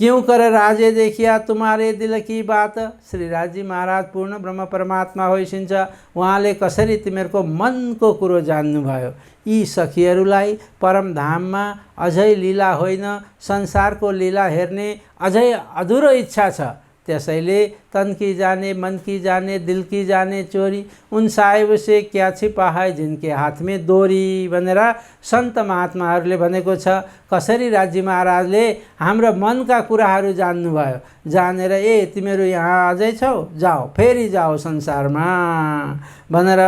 क्यों कर राजे देखिया तुम्हारे दिल की बात। श्रीराजी महाराज पूर्ण ब्रह्म परमात्मा होइसिन्छ, उहाँले कसरी तिमीहरूको मनको कुरो जान्नुभयो। यी सखीहरूलाई परमधाममा अझै लीला होइन, संसारको लीला हेर्ने अझै अधुरो इच्छा छ। त्यसैले तन की जाने, मन की जाने, दिल की जाने चोरी, उन साहेब से क्या छिपा है जिनके हाथ में दोरी भनेर सन्त महात्माहरूले भनेको छ। कसरी राज्य महाराजले हाम्रो मनका कुराहरू जान्नुभयो। जानेर तिमीहरू यहाँ अझै छौ, जाऊ फेरि जाऊ संसारमा भनेर।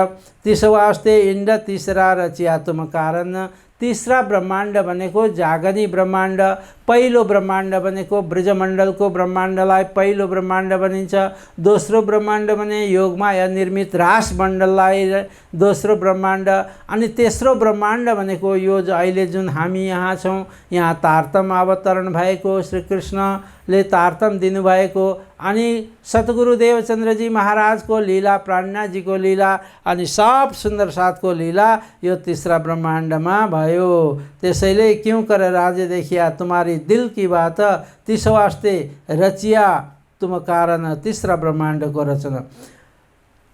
त्यसो वास्ते इन्ड तीसरा रचिया तुम कारण। तीसरा ब्रह्माण्ड भनेको जागनी ब्रह्माण्ड, पहिलो ब्रह्माण्ड भनेको ब्रजमण्डलको ब्रह्माण्डलाई पहिलो ब्रह्माण्ड भनिन्छ। दोस्रो ब्रह्माण्ड भने योगमाया निर्मित रास मण्डललाई दोस्रो ब्रह्माण्ड। अनि तेस्रो ब्रह्माण्ड भनेको यो अहिले जुन हामी यहाँ छौँ, यहाँ तारतम अवतरण भएको, श्रीकृष्णले तारतम दिनुभएको, अनि सतगुरु देवचन्द्रजी महाराजको लीला, प्राणनाथजीको लीला, अनि सब सुन्दर साथको लीला यो तीसरा ब्रह्माण्डमा भयो। त्यसैले क्यों कर राजे देखिया तुम्हारी दिल की बात, त्यसो वास्ते रचिया तुम कारण तीसरा ब्रह्माण्डको रचना।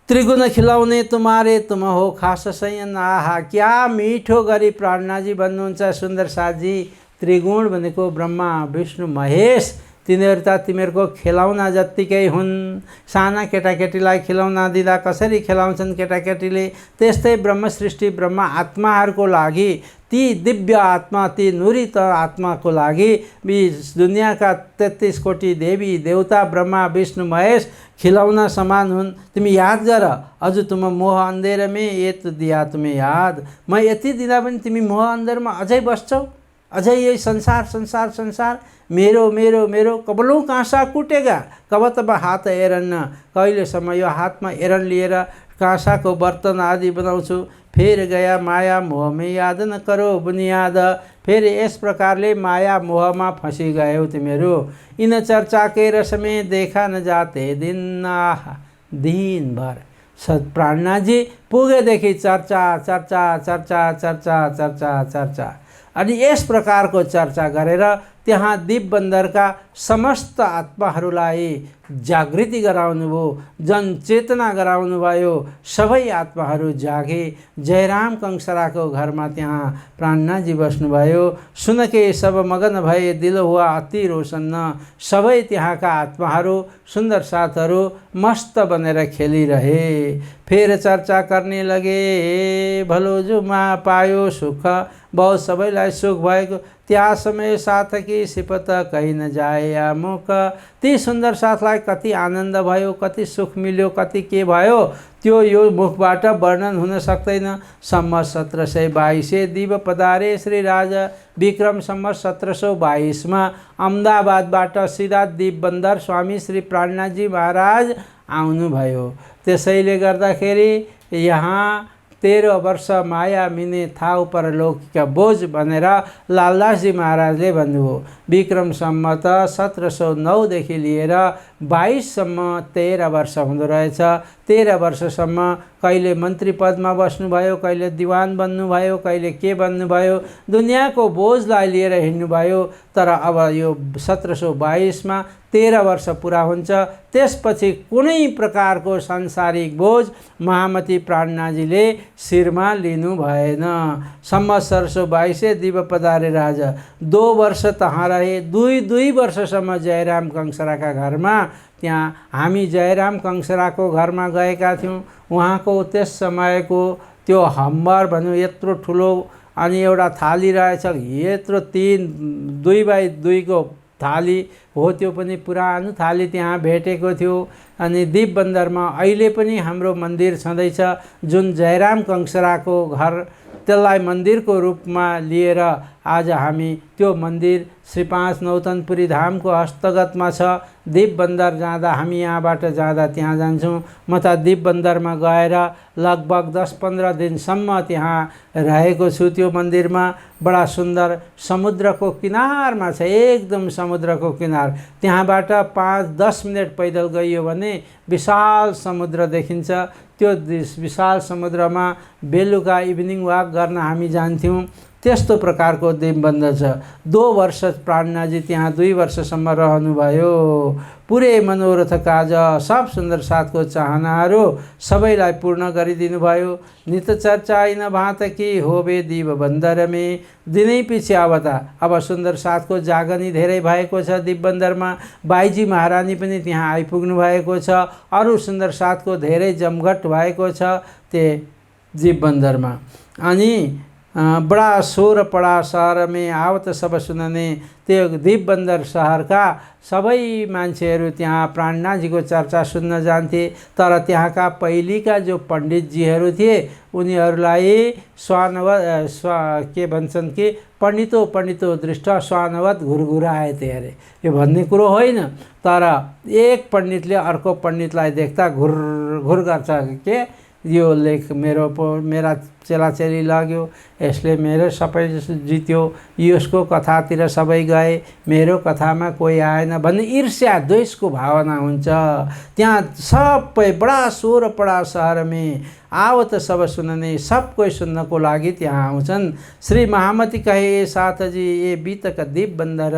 त्रिगुण खिलाउने तुम्हारे तुम हो खास सयन। आहा क्या मिठो गरी प्राणनाजी भन्नुहुन्छ सुन्दर साथजी। त्रिगुण भनेको ब्रह्मा विष्णु महेश, तिनीहरू त तिमीहरूको खेलाउना जत्तिकै हुन्। साना केटाकेटीलाई खेलाउना दिँदा कसरी खेलाउँछन् केटाकेटीले, त्यस्तै ब्रह्म सृष्टि ब्रह्म आत्माहरूको लागि, ती दिव्य आत्मा, ती नुरित आत्माको लागि दुनियाँका 33 कोटी देवी देवता ब्रह्मा विष्णु महेश खिलौना समान हुन्। तिमी याद गर, अझ तुम मोह अन्धेर में ये तो दिया तुम्हें याद। म यति दिँदा पनि तिमी मोह अन्धेरमा अझै बस्छौ, अझै यही संसार संसार संसार, मेरो मेरो मेरो, कबलों काँसा कुटेगा कब तब हात एरन्न। कहिलेसम्म यो हातमा एरन लिएर काँसाको बर्तन आदि बनाउँछु। फेर गया माया मोह में याद न करो बुनियाद। फेरि यस प्रकारले माया मोहमा फँसी गयौ तिमीहरू। इन चर्चा के रस में देखा न जाते दिन। आहा दिनभर प्राणनाथजी पुगेदेखि चर्चा चर्चा चर्चा चर्चा चर्चा चर्चा, अनि यस प्रकारको चर्चा गरेर त्यहाँ दीपबन्दरका समस्त आत्माहरूलाई जागृति गराउनुभयो, जनचेतना गराउनुभयो। सबै आत्माहरू जागे। जयराम कंसराको घरमा त्यहाँ प्राणनाथजी बस्नुभयो। सुनके सब मगन भए दिल हुआ अति रोशन्न। सबै त्यहाँका आत्माहरू सुन्दर साथहरू मस्त बनेर खेलिरहे। फेर चर्चा गर्ने लगे, भलो जुमा पायो सुख, बहुत सबैलाई सुख भएको। त्या समय साथकी सिपत कहीँ न जाए आमुख। ती सुन्दर साथलाई कति आनन्द भयो, कति सुख मिल्यो, कति के भयो, त्यो यो मुखबाट वर्णन हुन सक्दैन। सम्मत 1722 दिव पधारे श्री राजा। विक्रम सम्मत 1722 अहमदाबादबाट सिधा दीपबन्दर स्वामी श्री प्राणनाथजी महाराज आउनुभयो। त्यसैले गर्दाखेरि यहाँ 13 वर्ष माया मिने थाउ परलौकिक बोझ भनेर लालदासजी महाराजले भन्नुभयो। विक्रम सम्मत 1709 देखि लिएर 22 सम्म 13 वर्ष हुँदो रहेछ। 13 वर्षसम्म कहिले मन्त्री पदमा बस्नुभयो, कहिले दिवान बन्नुभयो, कहिले के बन्नुभयो, दुनियाँको बोझलाई लिएर हिँड्नुभयो। तर अब यो 1722 13 वर्ष पुरा हुन्छ। त्यसपछि कुनै प्रकारको सांसारिक बोझ महामती प्राणनाथजीले शिरमा लिनु भएन। सम्मत 1722 दिव पधारे राजा। 2 वर्ष तहाँ रहे। 2 वर्षसम्म जयराम कंसराका घरमा। त्यहाँ हामी जयराम कंसराको घरमा गएका थियौँ। उहाँको त्यस समयको त्यो हम्बर भन्नु यत्रो ठुलो, अनि एउटा थाली रहेछ यत्रो 2x2 को थाली हो, त्यो पनि पुरानो थाली त्यहाँ भेटेको थियो। अनि दीपबन्दरमा अहिले पनि हाम्रो मन्दिर छँदैछ, जुन जयराम कंसराको घर, त्यसलाई मन्दिरको रूपमा लिएर आज हामी त्यो मन्दिर श्री 5 नौतनपुरी धामको हस्तगतमा छ। दीपबन्दर जाँदा हामी यहाँबाट जाँदा त्यहाँ जान्छौँ। म त दीपबन्दरमा गएर लगभग 10-15 दिनसम्म त्यहाँ रहेको छु। त्यो मन्दिरमा बडा सुन्दर समुद्रको किनारमा छ, एकदम समुद्रको किनार। त्यहाँबाट 5-10 मिनट पैदल गइयो भने विशाल समुद्र देखिन्छ। त्यो विशाल समुद्रमा बेलुका इभिनिङ वाक गर्न हामी जान्थ्यौँ। त्यस्तो प्रकारको दीपबन्दर छ। 2 वर्ष प्राणनाथजी त्यहाँ 2 वर्षसम्म रहनुभयो। पुरै मनोरथ काज सब सुन्दर साथको चाहनाहरू सबैलाई पूर्ण गरिदिनु भयो। नित चर्चा इन भात कि होबे दीपबन्दर में। दिनै पछि अब सुन्दर साथको जागनी धेरै भएको छ दीपबन्दरमा। बाईजी महारानी पनि त्यहाँ आइपुग्नु भएको छ। अरू सुन्दर साथको धेरै जमघट भएको छ त्यो दीपबन्दरमा। अनि बडा शोर पडा शहर में आवत सब सुनने। त्यो दीपबन्दर शहरका सबै मान्छेहरू त्यहाँ प्राणनाथजीको चर्चा सुन्न जान्थे। तर त्यहाँका पहिलेका जो पण्डितजीहरू थिए उनीहरूलाई के भन्छन् कि पण्डितो दृष्ट स्वानवत घुरघुराए थे अरे। यो भन्ने कुरो होइन, तर एक पण्डितले अर्को पण्डितलाई देख्दा घुर घुर गर्छ के यो लेख मेरा चेलाचेली लाग्यो, यसले मेरो सबै जित्यो, यसको कथातिर सबै गए, मेरो कथामा कोही आएन भन्ने ईर्ष्या द्वेषको भावना हुन्छ। त्यहाँ सबै बडा शोर पडा सहरमे आवत सब सुनने, सब कोही सुन्नको लागि त्यहाँ आउँछन्। श्री महामती कहे साथ जी ए बितक दीप बन्दर,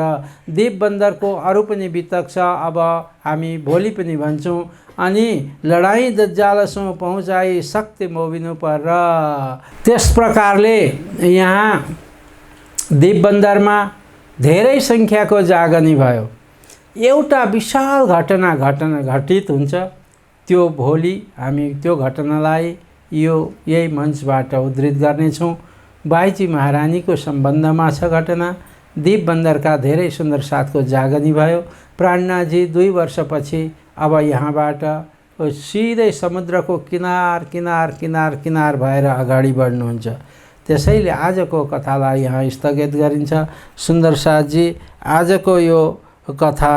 दीप बन्दरको अरू पनि बितक छ, अब हामी भोलि पनि भन्छौँ। अनि लडाईँ दज्जालसम्म पहुँचाई शक्ति मोबिनु पर। त्यस प्रकारले यहाँ दीपबन्दरमा धेरै सङ्ख्याको जागनी भयो। एउटा विशाल घटना घटित हुन्छ। त्यो भोलि हामी त्यो घटनालाई यही मञ्चबाट उद्धृत गर्नेछौँ। बाईजी महारानीको सम्बन्धमा छ घटना। दीपबन्दरका धेरै सुन्दर साथको जागनी भयो। प्राणनाथजी 2 वर्षपछि अब यहाँबाट सिधै समुद्रको किनार भएर अगाडि बढ्नुहुन्छ। त्यसैले आजको कथालाई यहाँ स्थगित गरिन्छ। सुन्दर साथजी, आजको यो कथा,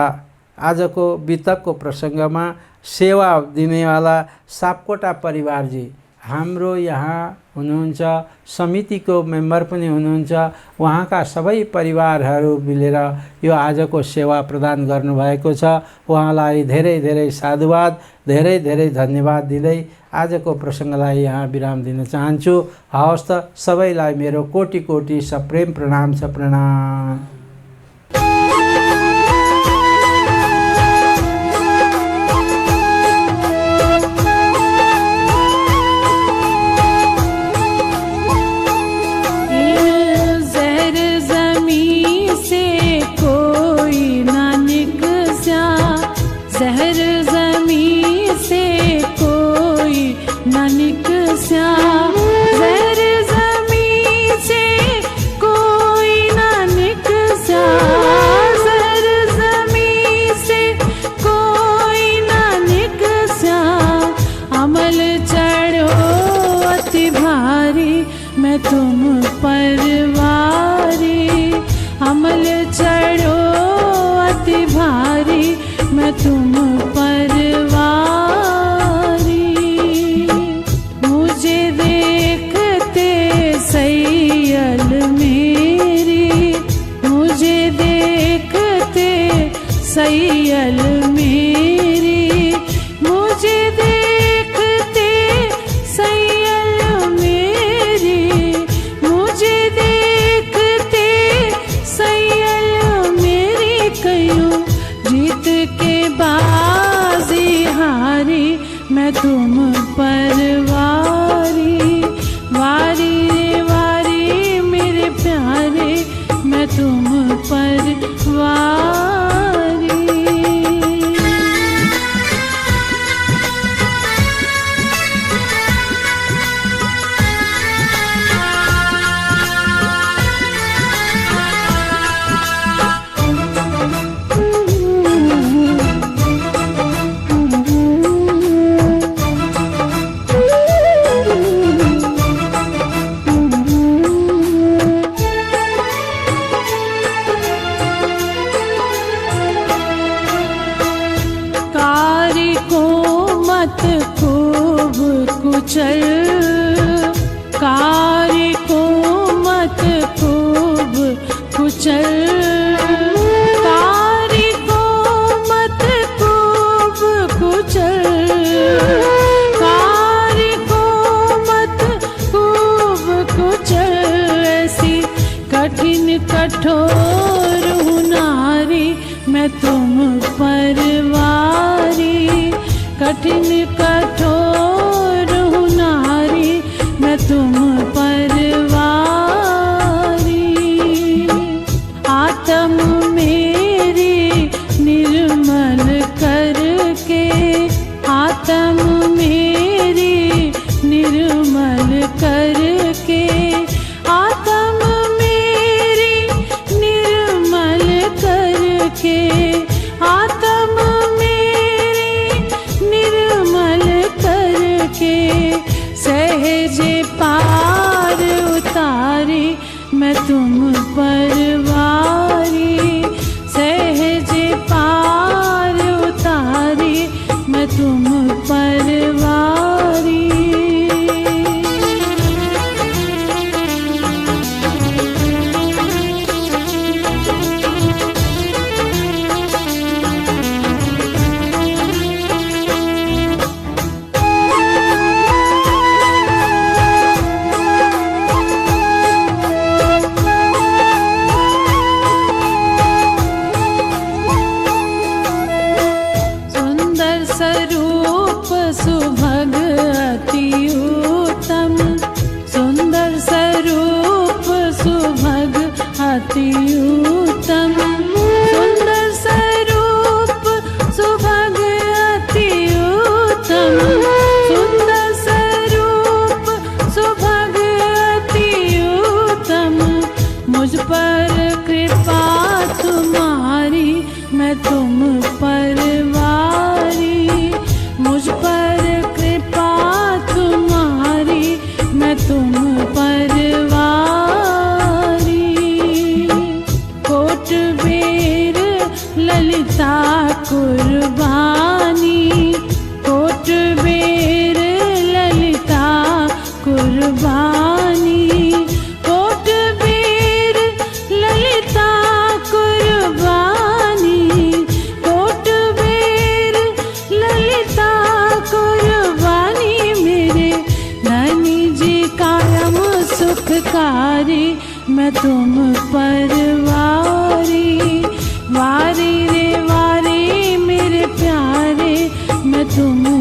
आजको बितकको प्रसङ्गमा सेवा दिनेवाला सापकोटा परिवारजी हाम्रो यहाँ हुनुहुन्छ, समितिको मेम्बर पनि हुनुहुन्छ। उहाँका सबै परिवारहरू मिलेर यो आजको सेवा प्रदान गर्नुभएको छ। उहाँलाई धेरै धेरै साधुवाद, धेरै धेरै धन्यवाद दिँदै आजको प्रसङ्गलाई यहाँ विराम दिन चाहन्छु। हवस् त, सबैलाई मेरो कोटि कोटि सप्रेम प्रणाम छ। प्रणाम। कठोर हूँ नारी, मैं तुम परवारी। कठिन कठोर हूँ नारी, मैं तुम परवारी। आत्म मेरी निर्मल करके, आत्म मेरी निर्मल करके, आत्म मेरी निर्मल करके, आत्म मेरी निर्मल करके, सहज पार उतारी मैं तुम परवारी। सहज पार उतारी मैं तुम परवारी। मैं तुम पर वारी वारी रे वारी मेरे प्यारे, मैं तुम